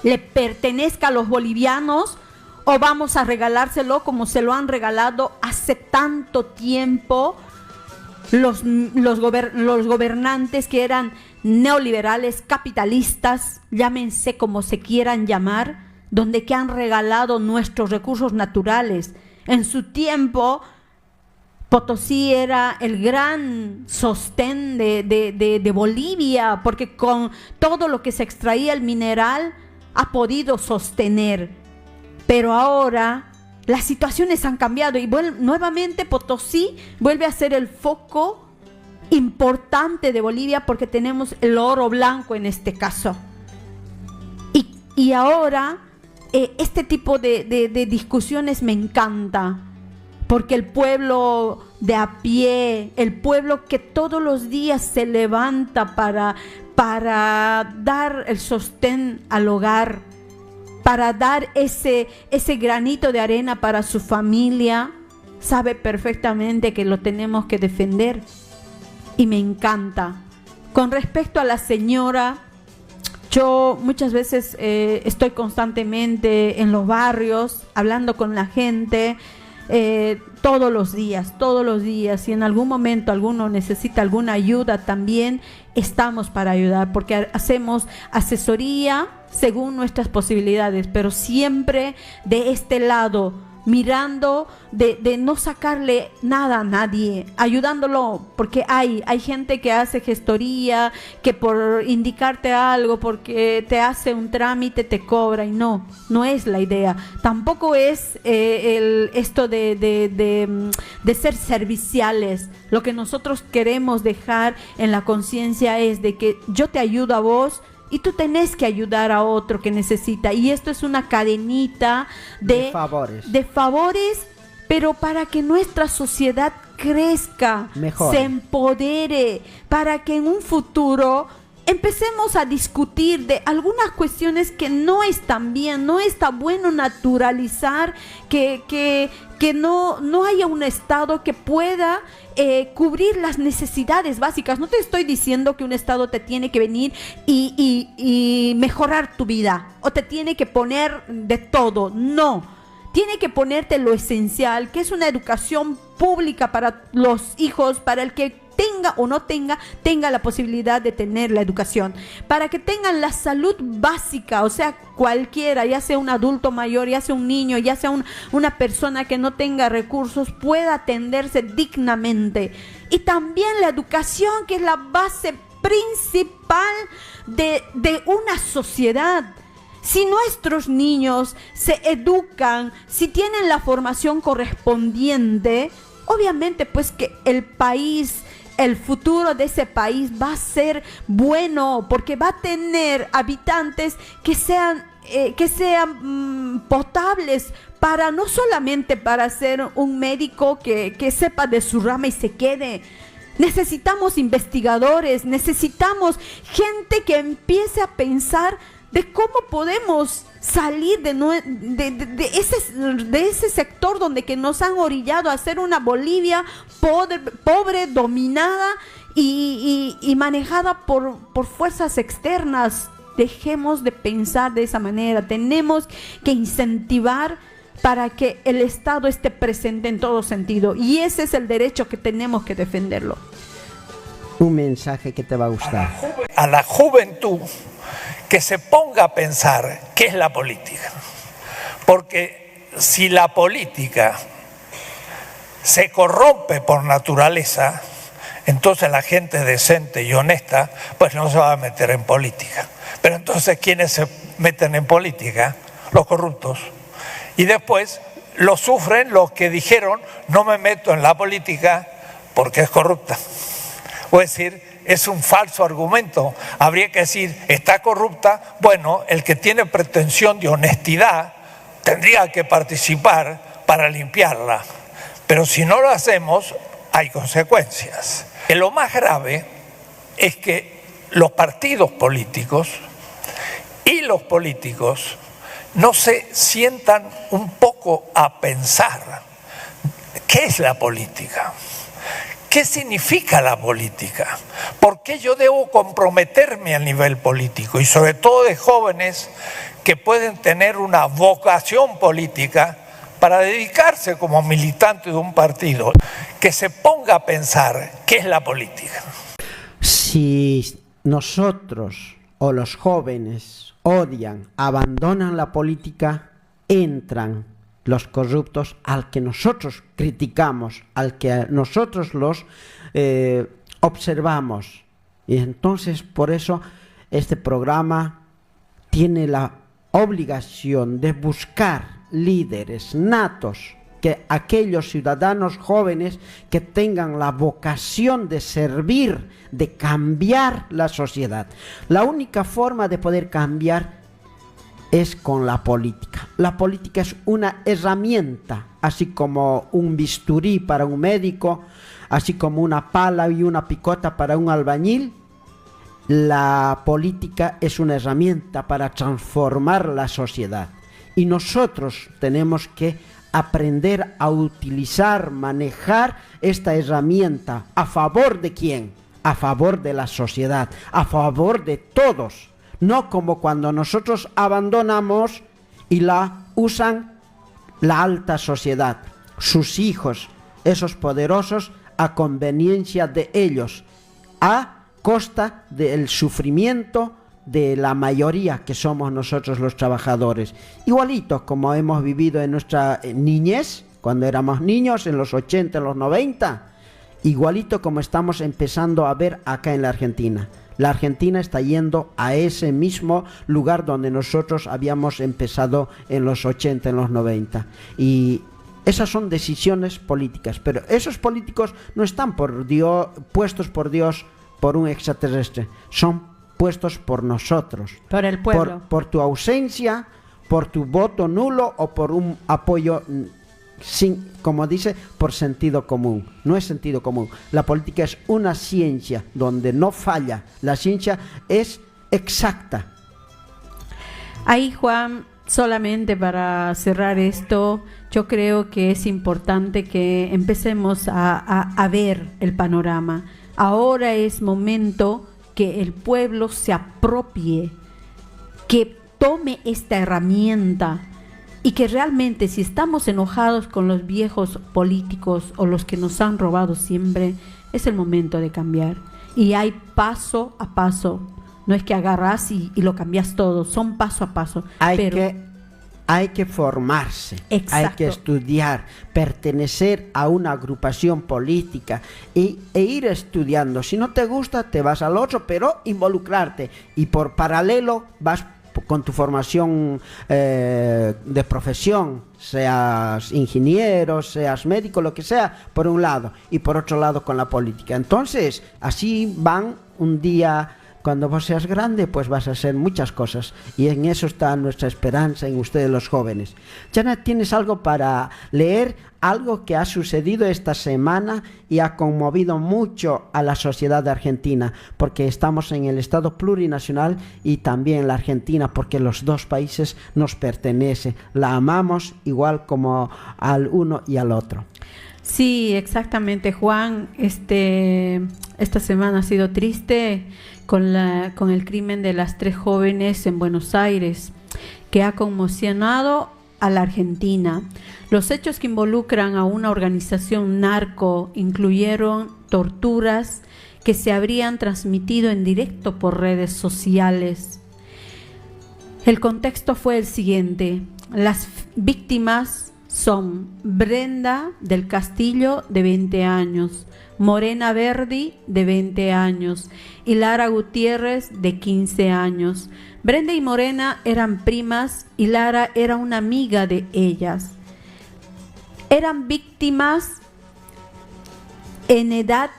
S2: le pertenezca a los bolivianos, ¿O vamos a regalárselo como se lo han regalado hace tanto tiempo los gobernantes que eran neoliberales, capitalistas, llámense como se quieran llamar, donde que han regalado nuestros recursos naturales? En su tiempo, Potosí era el gran sostén de Bolivia, porque con todo lo que se extraía el mineral ha podido sostener. Pero ahora las situaciones han cambiado y nuevamente Potosí vuelve a ser el foco importante de Bolivia, porque tenemos el oro blanco en este caso. Y ahora este tipo de discusiones me encanta, porque el pueblo de a pie, el pueblo que todos los días se levanta para dar el sostén al hogar, para dar ese granito de arena para su familia, sabe perfectamente que lo tenemos que defender. Y me encanta. Con respecto a la señora, yo muchas veces estoy constantemente en los barrios, hablando con la gente, todos los días. Si en algún momento alguno necesita alguna ayuda, también estamos para ayudar, porque hacemos asesoría según nuestras posibilidades, pero siempre de este lado, mirando de no sacarle nada a nadie, ayudándolo, porque hay gente que hace gestoría, que por indicarte algo, porque te hace un trámite, te cobra, y no es la idea. Tampoco es esto de ser serviciales. Lo que nosotros queremos dejar en la conciencia es de que yo te ayudo a vos y tú tenés que ayudar a otro que necesita. Y esto es una cadenita de favores, pero para que nuestra sociedad crezca, mejor, se empodere, para que en un futuro empecemos a discutir de algunas cuestiones que no están bien. No está bueno naturalizar que no haya un Estado que pueda cubrir las necesidades básicas. No te estoy diciendo que un Estado te tiene que venir y mejorar tu vida, o te tiene que poner de todo. No, tiene que ponerte lo esencial, que es una educación pública para los hijos, para el que tenga o no tenga la posibilidad de tener la educación, para que tengan la salud básica, o sea, cualquiera, ya sea un adulto mayor, ya sea un niño, ya sea una persona que no tenga recursos, pueda atenderse dignamente. Y también la educación, que es la base principal de una sociedad. Si nuestros niños se educan, si tienen la formación correspondiente, obviamente pues que el país, el futuro de ese país va a ser bueno, porque va a tener habitantes que sean potables, para no solamente para ser un médico que sepa de su rama y se quede. Necesitamos investigadores, necesitamos gente que empiece a pensar de cómo podemos salir de ese sector donde que nos han orillado a ser una Bolivia pobre, dominada y manejada por fuerzas externas. Dejemos de pensar de esa manera. Tenemos que incentivar para que el Estado esté presente en todo sentido, y ese es el derecho que tenemos que defenderlo.
S1: Un mensaje que te va a gustar.
S7: A la juventud, que se ponga a pensar qué es la política. Porque si la política se corrompe por naturaleza, entonces la gente decente y honesta pues no se va a meter en política. Pero entonces, ¿quiénes se meten en política? Los corruptos. Y después lo sufren los que dijeron: no me meto en la política porque es corrupta. O es decir, es un falso argumento. Habría que decir, está corrupta. Bueno, el que tiene pretensión de honestidad tendría que participar para limpiarla. Pero si no lo hacemos, hay consecuencias. Y lo más grave es que los partidos políticos y los políticos no se sientan un poco a pensar qué es la política. ¿Qué significa la política? ¿Por qué yo debo comprometerme a nivel político? Y sobre todo de jóvenes que pueden tener una vocación política para dedicarse como militante de un partido, que se ponga a pensar qué es la política.
S1: Si nosotros o los jóvenes odian, abandonan la política, entran los corruptos al que nosotros criticamos, al que nosotros los observamos. Y entonces por eso este programa tiene la obligación de buscar líderes natos, que aquellos ciudadanos jóvenes que tengan la vocación de servir, de cambiar la sociedad. La única forma de poder cambiar es con la política. La política es una herramienta, así como un bisturí para un médico, así como una pala y una picota para un albañil. La política es una herramienta para transformar la sociedad. Y nosotros tenemos que aprender a utilizar, manejar esta herramienta. ¿A favor de quién? A favor de la sociedad, a favor de todos. No como cuando nosotros abandonamos y la usan la alta sociedad, sus hijos, esos poderosos, a conveniencia de ellos, a costa del sufrimiento de la mayoría que somos nosotros los trabajadores. Igualito como hemos vivido en nuestra niñez, cuando éramos niños, en los 80, en los 90, igualito como estamos empezando a ver acá en la Argentina. La Argentina está yendo a ese mismo lugar donde nosotros habíamos empezado en los 80, en los 90. Y esas son decisiones políticas, pero esos políticos no están por Dios, puestos por Dios, por un extraterrestre, son puestos por nosotros,
S2: por el pueblo,
S1: por tu ausencia, por tu voto nulo o por un apoyo sin, como dice, por sentido común. No es sentido común. La política es una ciencia donde no falla. La ciencia es exacta.
S2: Ahí, Juan, solamente para cerrar esto, yo creo que es importante que empecemos a ver el panorama. Ahora es momento que el pueblo se apropie, que tome esta herramienta y que realmente, si estamos enojados con los viejos políticos o los que nos han robado siempre, es el momento de cambiar. Y hay paso a paso. No es que agarras y lo cambias todo, son paso a paso.
S1: Hay que formarse,
S2: exacto,
S1: hay que estudiar, pertenecer a una agrupación política e ir estudiando. Si no te gusta, te vas al otro, pero involucrarte. Y por paralelo vas con tu formación de profesión, seas ingeniero, seas médico, lo que sea, por un lado, y por otro lado con la política. Entonces, así van un día. Cuando vos seas grande, pues vas a hacer muchas cosas. Y en eso está nuestra esperanza en ustedes los jóvenes. Janet, ¿tienes algo para leer? Algo que ha sucedido esta semana y ha conmovido mucho a la sociedad argentina, porque estamos en el Estado plurinacional y también la Argentina, porque los dos países nos pertenecen. La amamos igual como al uno y al otro.
S2: Sí, exactamente, Juan. Esta semana ha sido triste con el crimen de las 3 jóvenes en Buenos Aires, que ha conmocionado a la Argentina. Los hechos que involucran a una organización narco incluyeron torturas que se habrían transmitido en directo por redes sociales. El contexto fue el siguiente: las víctimas son Brenda del Castillo, de 20 años, Morena Verdi, de 20 años, y Lara Gutiérrez, de 15 años. Brenda y Morena eran primas y Lara era una amiga de ellas. Eran víctimas en edad,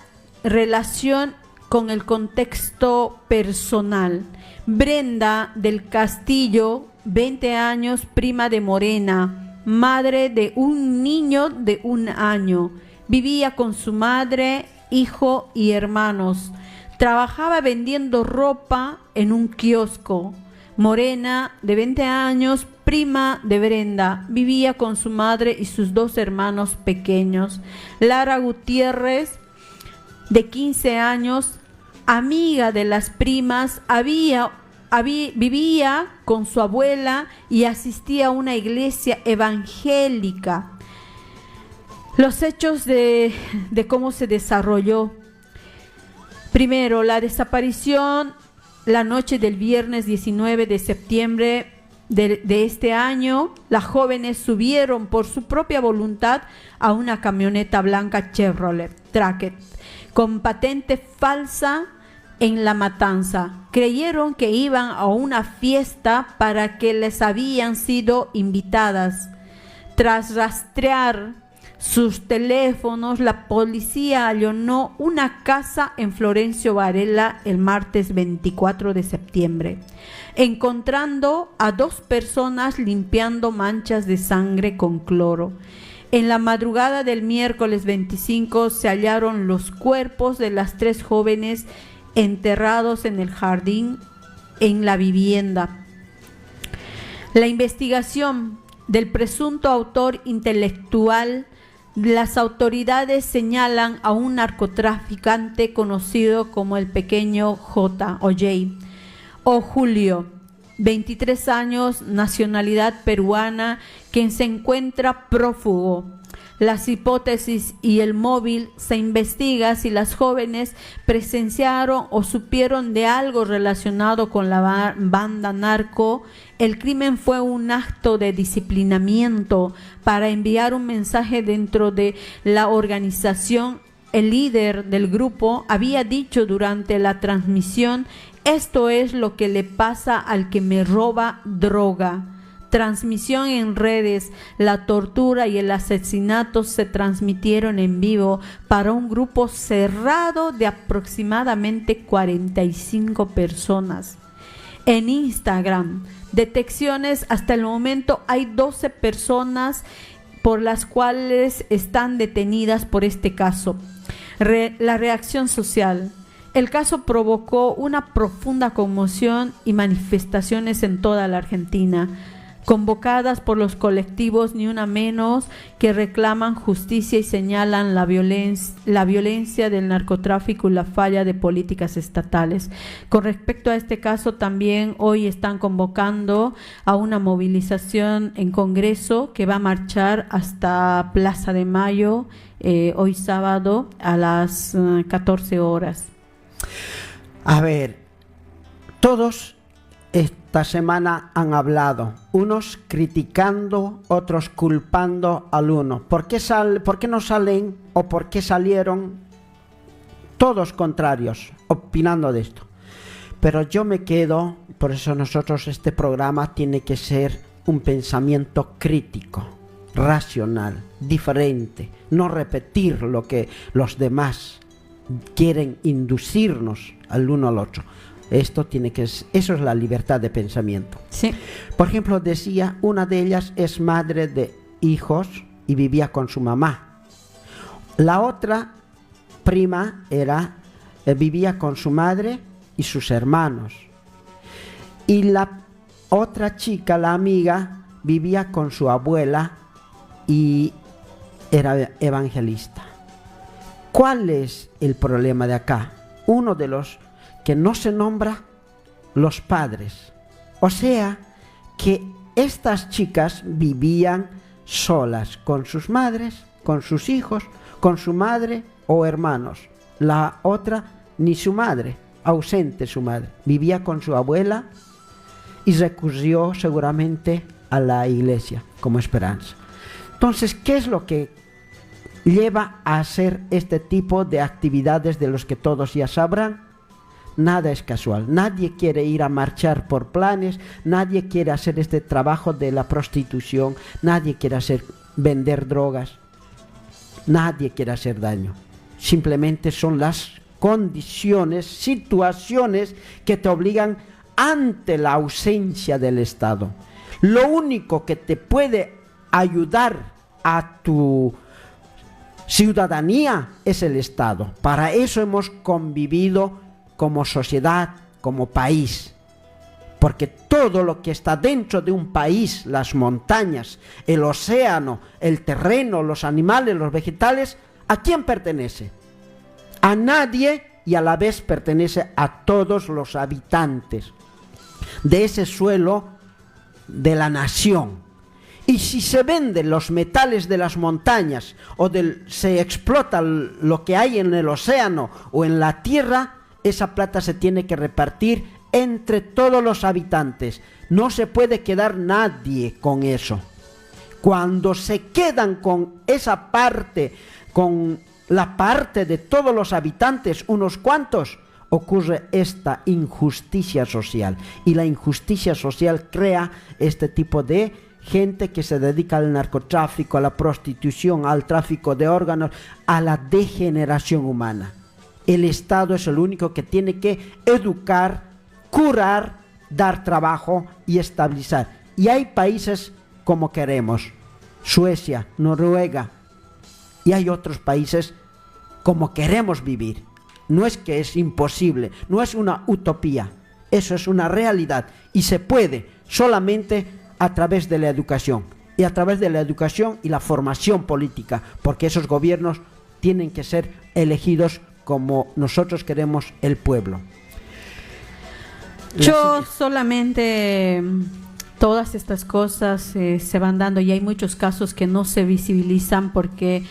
S2: relación con el contexto personal. Brenda del Castillo, 20 años, prima de Morena, madre de un niño de 1 año. Vivía con su madre, hijo y hermanos. Trabajaba vendiendo ropa en un kiosco. Morena, de 20 años, prima de Brenda, vivía con su madre y sus 2 hermanos pequeños. Lara Gutiérrez, de 15 años, amiga de las primas, había vivía con su abuela y asistía a una iglesia evangélica. Los hechos de cómo se desarrolló. Primero, la desaparición la noche del viernes 19 de septiembre de este año. Las jóvenes subieron por su propia voluntad a una camioneta blanca Chevrolet Tracker con patente falsa en La Matanza. Creyeron que iban a una fiesta para que les habían sido invitadas. Tras rastrear sus teléfonos, la policía allanó una casa en Florencio Varela el martes 24 de septiembre, encontrando a 2 personas limpiando manchas de sangre con cloro. En la madrugada del miércoles 25 se hallaron los cuerpos de las 3 jóvenes enterrados en el jardín en la vivienda. La investigación del presunto autor intelectual. Las autoridades señalan a un narcotraficante conocido como el pequeño J o J o Julio, 23 años, nacionalidad peruana, quien se encuentra prófugo. Las hipótesis y el móvil se investiga si las jóvenes presenciaron o supieron de algo relacionado con la banda narco. El crimen fue un acto de disciplinamiento para enviar un mensaje dentro de la organización. El líder del grupo había dicho durante la transmisión: esto es lo que le pasa al que me roba droga. Transmisión en redes. La tortura y el asesinato se transmitieron en vivo para un grupo cerrado de aproximadamente 45 personas. En Instagram, detecciones. Hasta el momento hay 12 personas por las cuales están detenidas por este caso. La reacción social. El caso provocó una profunda conmoción y manifestaciones en toda la Argentina, convocadas por los colectivos Ni Una Menos, que reclaman justicia y señalan la violencia del narcotráfico y la falla de políticas estatales. Con respecto a este caso, también hoy están convocando a una movilización en Congreso que va a marchar hasta Plaza de Mayo, hoy sábado a las 14 horas.
S1: A ver, todos esta semana han hablado, unos criticando, otros culpando al uno. ¿Por qué no salen o por qué salieron? Todos contrarios, opinando de esto. Pero yo me quedo, por eso nosotros este programa tiene que ser un pensamiento crítico, racional, diferente, no repetir lo que los demás quieren inducirnos al uno al otro. Eso es la libertad de pensamiento.
S2: Sí.
S1: Por ejemplo, decía, una de ellas es madre de hijos y vivía con su mamá. La otra prima vivía con su madre y sus hermanos. Y la otra chica, la amiga, vivía con su abuela y era evangelista. ¿Cuál es el problema de acá? Uno de los que no se nombra, los padres. O sea, que estas chicas vivían solas con sus madres, con sus hijos, con su madre o hermanos. La otra, ni su madre, ausente su madre. Vivía con su abuela y recurrió seguramente a la iglesia como esperanza. Entonces, ¿qué es lo que lleva a hacer este tipo de actividades de los que todos ya sabrán? Nada es casual, nadie quiere ir a marchar por planes, nadie quiere hacer este trabajo de la prostitución, nadie quiere vender drogas, nadie quiere hacer daño. Simplemente son las condiciones, situaciones que te obligan ante la ausencia del Estado. Lo único que te puede ayudar a tu ciudadanía es el Estado. Para eso hemos convivido como sociedad, como país, porque todo lo que está dentro de un país, las montañas, el océano, el terreno, los animales, los vegetales, ¿a quién pertenece? A nadie, y a la vez pertenece a todos los habitantes. de ese suelo de la nación. Y si se venden los metales de las montañas se explota lo que hay en el océano o en la tierra, esa plata se tiene que repartir entre todos los habitantes. No se puede quedar nadie con eso. Cuando se quedan con esa parte, con la parte de todos los habitantes, unos cuantos, ocurre esta injusticia social. Y la injusticia social crea este tipo de gente que se dedica al narcotráfico, a la prostitución, al tráfico de órganos, a la degeneración humana. El Estado es el único que tiene que educar, curar, dar trabajo y estabilizar. Y hay países como queremos, Suecia, Noruega, y hay otros países como queremos vivir. No es que es imposible, no es una utopía, eso es una realidad y se puede solamente a través de la educación, y a través de la educación y la formación política, porque esos gobiernos tienen que ser elegidos como nosotros queremos el pueblo.
S2: Yo solamente, todas estas cosas se van dando y hay muchos casos que no se visibilizan porque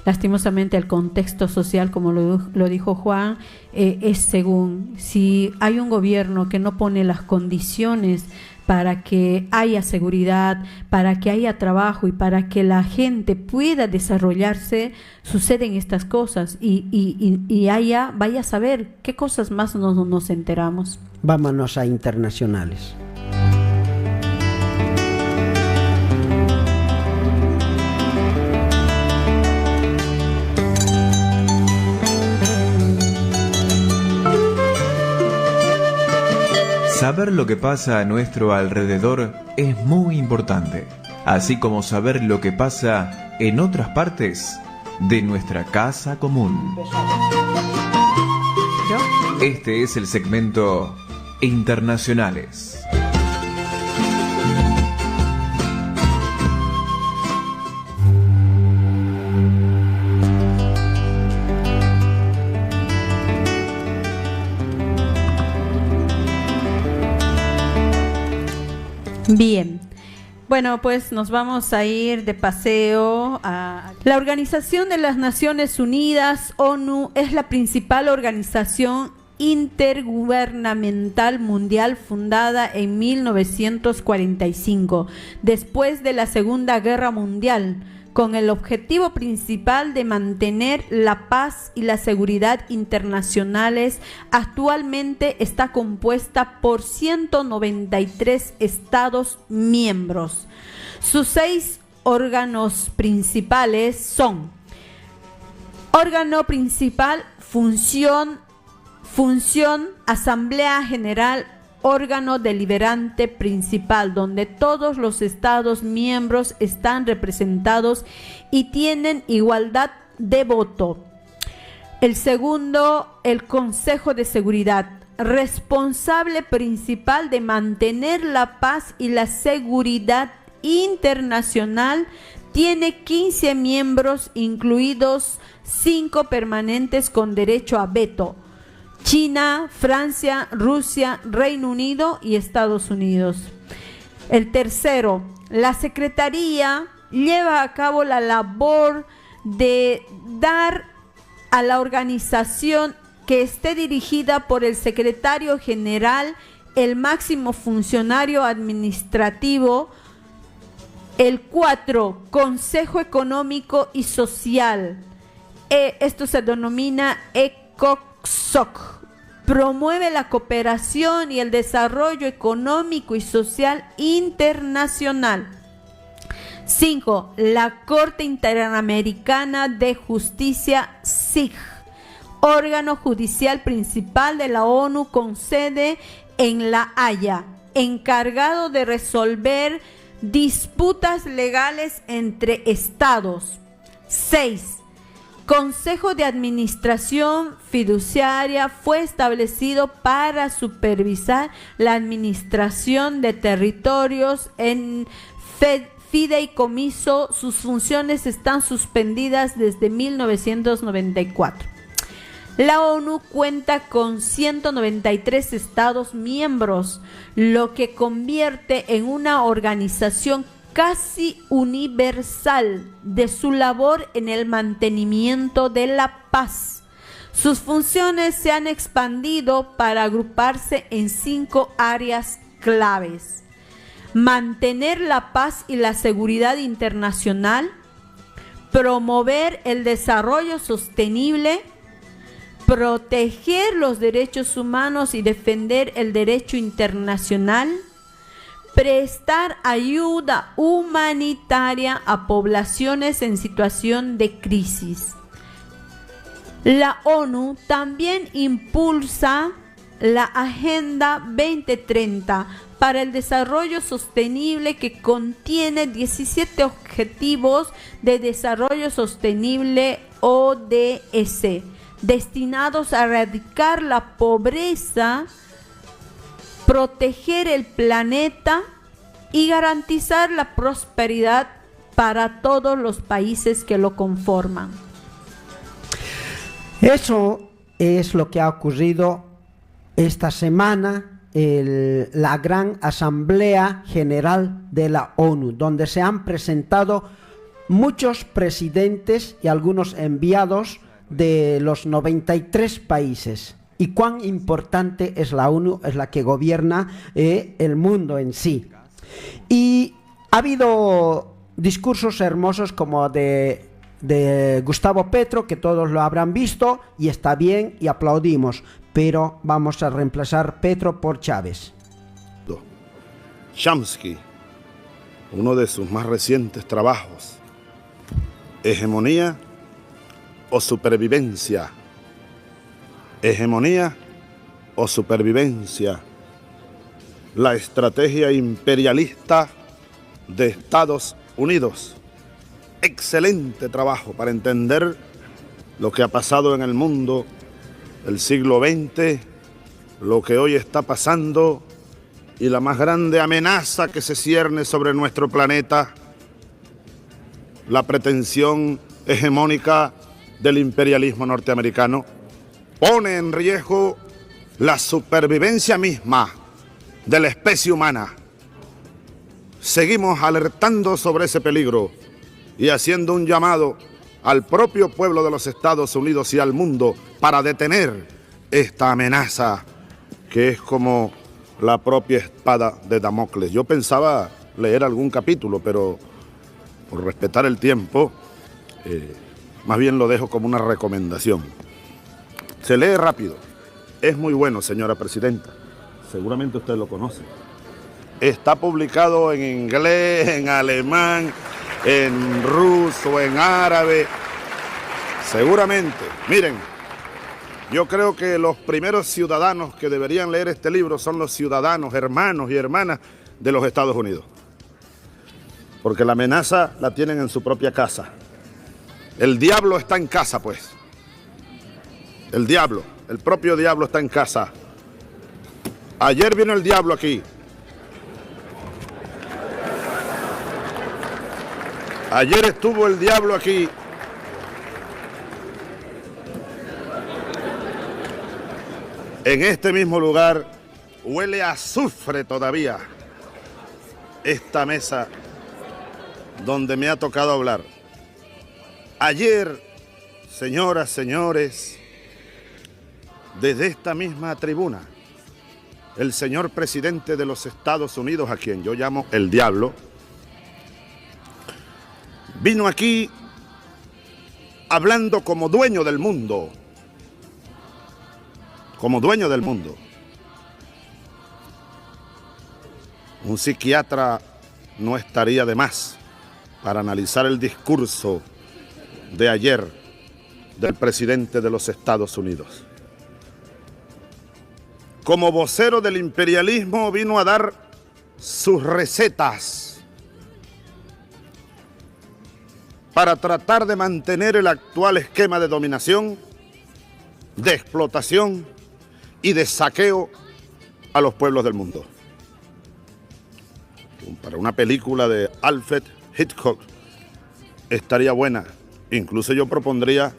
S2: lastimosamente el contexto social, como lo dijo Juan, es según. Si hay un gobierno que no pone las condiciones para que haya seguridad, para que haya trabajo y para que la gente pueda desarrollarse, suceden estas cosas y vaya a saber qué cosas más nos enteramos.
S1: Vámonos a internacionales.
S8: Saber lo que pasa a nuestro alrededor es muy importante, así como saber lo que pasa en otras partes de nuestra casa común. Este es el segmento Internacionales.
S2: Bien, bueno, pues nos vamos a ir de paseo a la Organización de las Naciones Unidas, ONU, es la principal organización intergubernamental mundial fundada en 1945, después de la Segunda Guerra Mundial, con el objetivo principal de mantener la paz y la seguridad internacionales. Actualmente está compuesta por 193 estados miembros. Sus 6 órganos principales son: órgano principal, función, Asamblea General, órgano deliberante principal, donde todos los estados miembros están representados y tienen igualdad de voto. El segundo, el Consejo de Seguridad, responsable principal de mantener la paz y la seguridad internacional, tiene 15 miembros, incluidos 5 permanentes con derecho a veto: China, Francia, Rusia, Reino Unido y Estados Unidos. El tercero, la Secretaría lleva a cabo la labor de dar a la organización que esté dirigida por el secretario general, el máximo funcionario administrativo. El 4, Consejo Económico y Social. Esto se denomina ECOSOC. Promueve la cooperación y el desarrollo económico y social internacional. 5. La Corte Interamericana de Justicia, CIJ, órgano judicial principal de la ONU con sede en La Haya, encargado de resolver disputas legales entre estados. 6. Consejo de Administración Fiduciaria fue establecido para supervisar la administración de territorios en fideicomiso. Sus funciones están suspendidas desde 1994. La ONU cuenta con 193 estados miembros, lo que convierte en una organización casi universal de su labor en el mantenimiento de la paz. Sus funciones se han expandido para agruparse en 5 áreas claves: mantener la paz y la seguridad internacional, promover el desarrollo sostenible, proteger los derechos humanos y defender el derecho internacional, prestar ayuda humanitaria a poblaciones en situación de crisis. La ONU también impulsa la Agenda 2030 para el Desarrollo Sostenible, que contiene 17 Objetivos de Desarrollo Sostenible ODS, destinados a erradicar la pobreza, proteger el planeta y garantizar la prosperidad para todos los países que lo conforman.
S1: Eso es lo que ha ocurrido esta semana en la Gran Asamblea General de la ONU, donde se han presentado muchos presidentes y algunos enviados de los 93 países. Y cuán importante es la ONU, es la que gobierna el mundo en sí. Y ha habido discursos hermosos como de Gustavo Petro, que todos lo habrán visto, y está bien y aplaudimos, pero vamos a reemplazar Petro por Chávez.
S9: Chomsky, uno de sus más recientes trabajos, Hegemonía o Supervivencia. Hegemonía o supervivencia. La estrategia imperialista de Estados Unidos. Excelente trabajo para entender lo que ha pasado en el mundo del siglo XX, lo que hoy está pasando y la más grande amenaza que se cierne sobre nuestro planeta, la pretensión hegemónica del imperialismo norteamericano, pone en riesgo la supervivencia misma de la especie humana. Seguimos alertando sobre ese peligro y haciendo un llamado al propio pueblo de los Estados Unidos y al mundo para detener esta amenaza que es como la propia espada de Damocles. Yo pensaba leer algún capítulo, pero por respetar el tiempo, más bien lo dejo como una recomendación. Se lee rápido. Es muy bueno, señora presidenta. Seguramente usted lo conoce. Está publicado en inglés, en alemán, en ruso, en árabe. Seguramente. Miren, yo creo que los primeros ciudadanos que deberían leer este libro son los ciudadanos, hermanos y hermanas de los Estados Unidos. Porque la amenaza la tienen en su propia casa. El diablo está en casa, pues. El diablo, el propio diablo está en casa. Ayer vino el diablo aquí. Ayer estuvo el diablo aquí. En este mismo lugar huele a azufre todavía esta mesa donde me ha tocado hablar. Ayer, señoras, señores, desde esta misma tribuna, el señor presidente de los Estados Unidos, a quien yo llamo el diablo, vino aquí hablando como dueño del mundo. Como dueño del mundo. Un psiquiatra no estaría de más para analizar el discurso de ayer del presidente de los Estados Unidos. Como vocero del imperialismo vino a dar sus recetas para tratar de mantener el actual esquema de dominación, de explotación y de saqueo a los pueblos del mundo. Para una película de Alfred Hitchcock estaría buena. Incluso yo propondría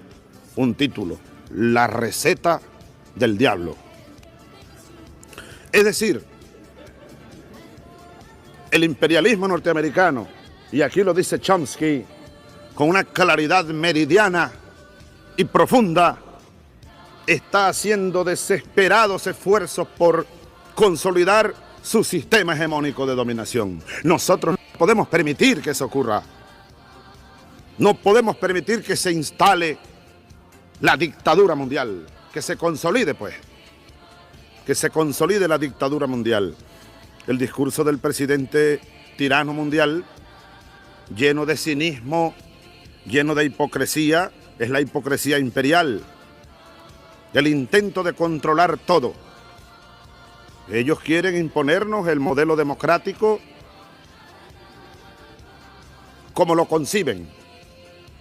S9: un título: la receta del diablo. Es decir, el imperialismo norteamericano, y aquí lo dice Chomsky, con una claridad meridiana y profunda, está haciendo desesperados esfuerzos por consolidar su sistema hegemónico de dominación. Nosotros no podemos permitir que eso ocurra. No podemos permitir que se instale la dictadura mundial, que se consolide, pues, que se consolide la dictadura mundial. El discurso del presidente tirano mundial, lleno de cinismo, lleno de hipocresía, es la hipocresía imperial, el intento de controlar todo. Ellos quieren imponernos el modelo democrático como lo conciben,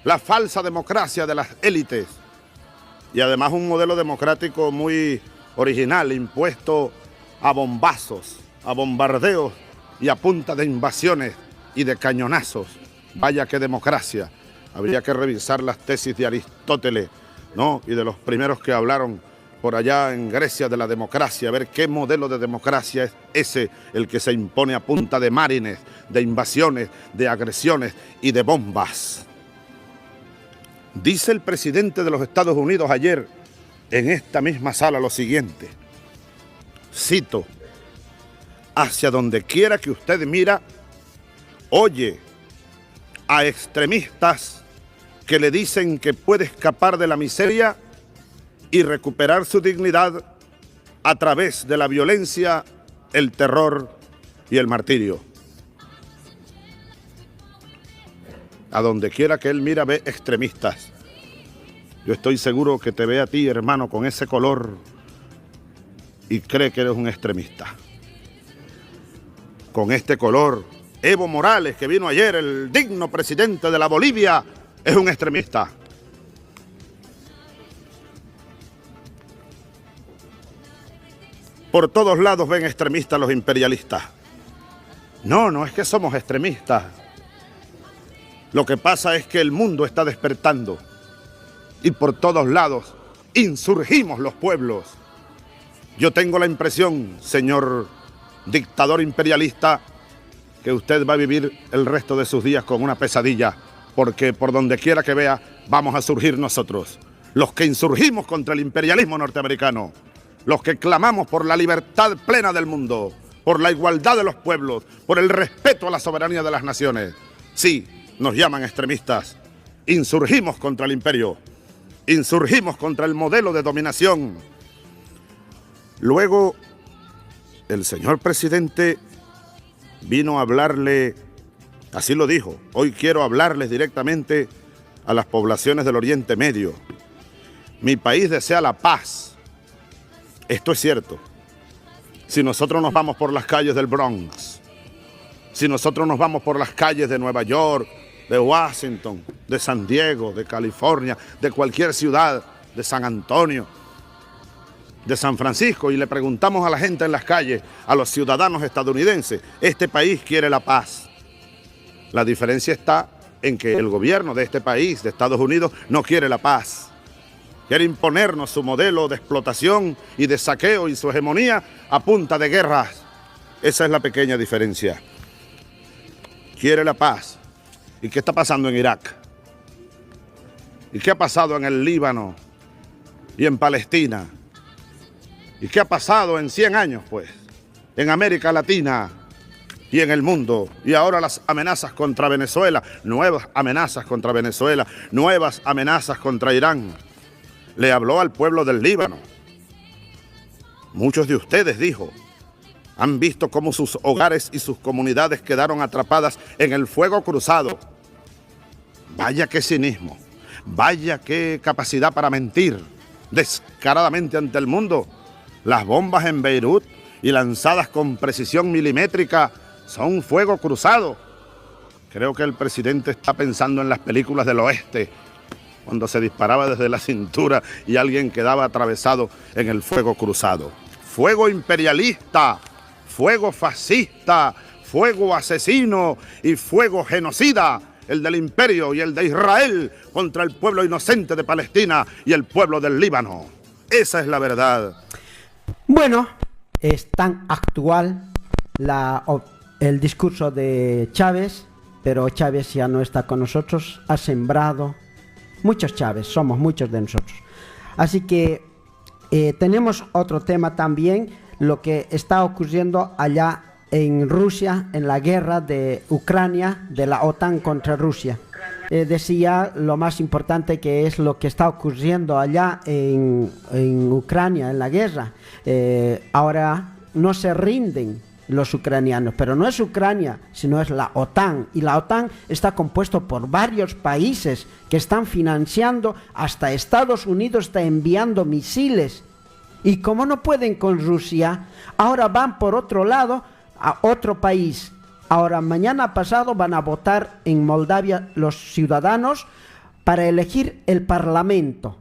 S9: la falsa democracia de las élites, y además un modelo democrático muy original, impuesto a bombazos, a bombardeos y a punta de invasiones y de cañonazos. Vaya qué democracia. Habría que revisar las tesis de Aristóteles, ¿no? Y de los primeros que hablaron por allá en Grecia de la democracia, a ver qué modelo de democracia es ese, el que se impone a punta de marines, de invasiones, de agresiones y de bombas. Dice el presidente de los Estados Unidos ayer en esta misma sala lo siguiente, cito: hacia donde quiera que usted mira, oye a extremistas que le dicen que puede escapar de la miseria y recuperar su dignidad a través de la violencia, el terror y el martirio. A donde quiera que él mira ve extremistas. Yo estoy seguro que te ve a ti, hermano, con ese color y cree que eres un extremista. Con este color, Evo Morales, que vino ayer, el digno presidente de la Bolivia, es un extremista. Por todos lados ven extremistas los imperialistas. No es que somos extremistas. Lo que pasa es que el mundo está despertando y por todos lados insurgimos los pueblos. Yo tengo la impresión, señor dictador imperialista, que usted va a vivir el resto de sus días con una pesadilla, porque por donde quiera que vea vamos a surgir nosotros, los que insurgimos contra el imperialismo norteamericano, los que clamamos por la libertad plena del mundo, por la igualdad de los pueblos, por el respeto a la soberanía de las naciones. Sí, nos llaman extremistas. Insurgimos contra el imperio, insurgimos contra el modelo de dominación. Luego, el señor presidente vino a hablarle, así lo dijo: hoy quiero hablarles directamente a las poblaciones del Oriente Medio. Mi país desea la paz. Esto es cierto. Si nosotros nos vamos por las calles del Bronx, si nosotros nos vamos por las calles de Nueva York, de Washington, de San Diego, de California, de cualquier ciudad, de San Antonio, de San Francisco, y le preguntamos a la gente en las calles, a los ciudadanos estadounidenses, este país quiere la paz. La diferencia está en que el gobierno de este país, de Estados Unidos, no quiere la paz. Quiere imponernos su modelo de explotación y de saqueo y su hegemonía a punta de guerras. Esa es la pequeña diferencia. Quiere la paz. ¿Y qué está pasando en Irak? ¿Y qué ha pasado en el Líbano y en Palestina? ¿Y qué ha pasado en 100 años, pues? En América Latina y en el mundo. Y ahora las amenazas contra Venezuela, nuevas amenazas contra Venezuela, nuevas amenazas contra Irán. Le habló al pueblo del Líbano. Muchos de ustedes, dijo, han visto cómo sus hogares y sus comunidades quedaron atrapadas en el fuego cruzado. Vaya qué cinismo, vaya qué capacidad para mentir descaradamente ante el mundo. Las bombas en Beirut y lanzadas con precisión milimétrica son fuego cruzado. Creo que el presidente está pensando en las películas del oeste, cuando se disparaba desde la cintura y alguien quedaba atravesado en el fuego cruzado. Fuego imperialista, fuego fascista, fuego asesino y fuego genocida el del imperio y el de Israel, contra el pueblo inocente de Palestina y el pueblo del Líbano. Esa es la verdad.
S1: Bueno, es tan actual el discurso de Chávez, pero Chávez ya no está con nosotros, ha sembrado muchos Chávez, somos muchos de nosotros. Así que tenemos otro tema también, lo que está ocurriendo allá en Rusia, en la guerra de Ucrania, de la OTAN contra Rusia. Decía lo más importante que es lo que está ocurriendo allá en Ucrania, en la guerra. Ahora no se rinden los ucranianos, pero no es Ucrania, sino es la OTAN, y la OTAN está compuesto por varios países que están financiando, hasta Estados Unidos está enviando misiles, y como no pueden con Rusia, ahora van por otro lado a otro país. Ahora, mañana pasado van a votar en Moldavia los ciudadanos para elegir el parlamento.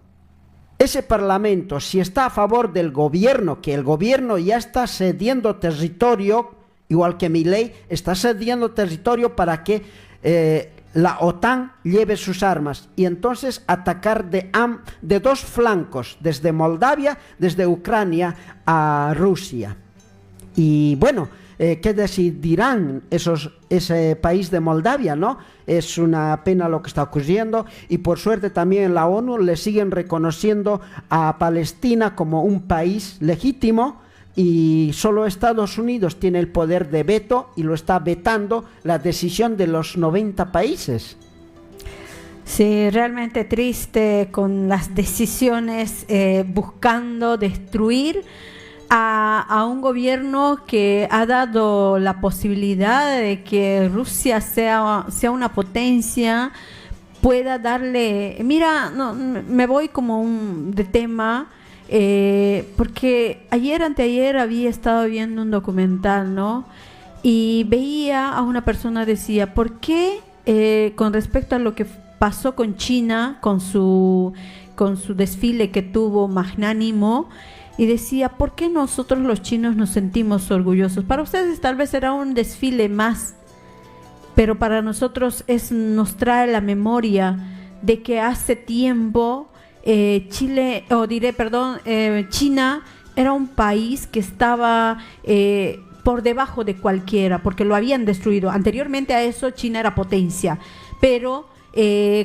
S1: Ese parlamento, si está a favor del gobierno, que el gobierno ya está cediendo territorio, igual que Milei, está cediendo territorio para que la OTAN lleve sus armas y entonces atacar de dos flancos, desde Moldavia, desde Ucrania a Rusia. Y bueno, ¿qué decidirán ese país de Moldavia, no? Es una pena lo que está ocurriendo, y por suerte también en la ONU le siguen reconociendo a Palestina como un país legítimo, y solo Estados Unidos tiene el poder de veto y lo está vetando la decisión de los 90 países.
S2: Sí, realmente triste con las decisiones buscando destruir a un gobierno que ha dado la posibilidad de que Rusia sea una potencia, pueda darle... Mira, no, me voy como de tema, porque anteayer había estado viendo un documental, ¿no? Y veía a una persona, decía, ¿por qué con respecto a lo que pasó con China, con su desfile que tuvo magnánimo, y decía, ¿por qué nosotros los chinos nos sentimos orgullosos? Para ustedes tal vez era un desfile más, pero para nosotros nos trae la memoria de que hace tiempo China era un país que estaba por debajo de cualquiera, porque lo habían destruido. Anteriormente a eso China era potencia, pero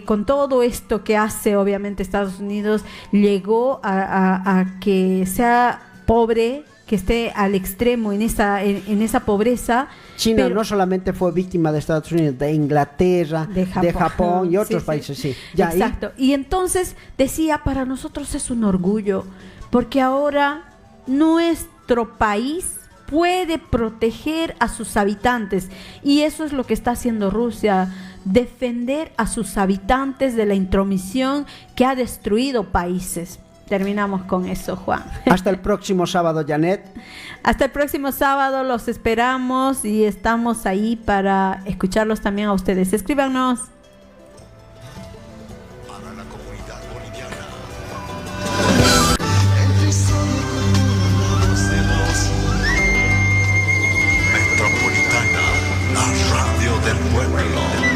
S2: con todo esto que hace obviamente Estados Unidos, llegó a que sea pobre, que esté al extremo en esa pobreza.
S1: China no solamente fue víctima de Estados Unidos, de Inglaterra, de Japón y otros países, sí. Ya,
S2: exacto. Y entonces decía, para nosotros es un orgullo, porque ahora nuestro país puede proteger a sus habitantes, y eso es lo que está haciendo Rusia, defender a sus habitantes de la intromisión que ha destruido países. Terminamos con eso, Juan.
S1: Hasta el próximo sábado, Janet.
S2: Hasta el próximo sábado, los esperamos y estamos ahí para escucharlos también a ustedes. Escríbanos.
S10: Para la comunidad boliviana. Metropolitana, la radio del pueblo.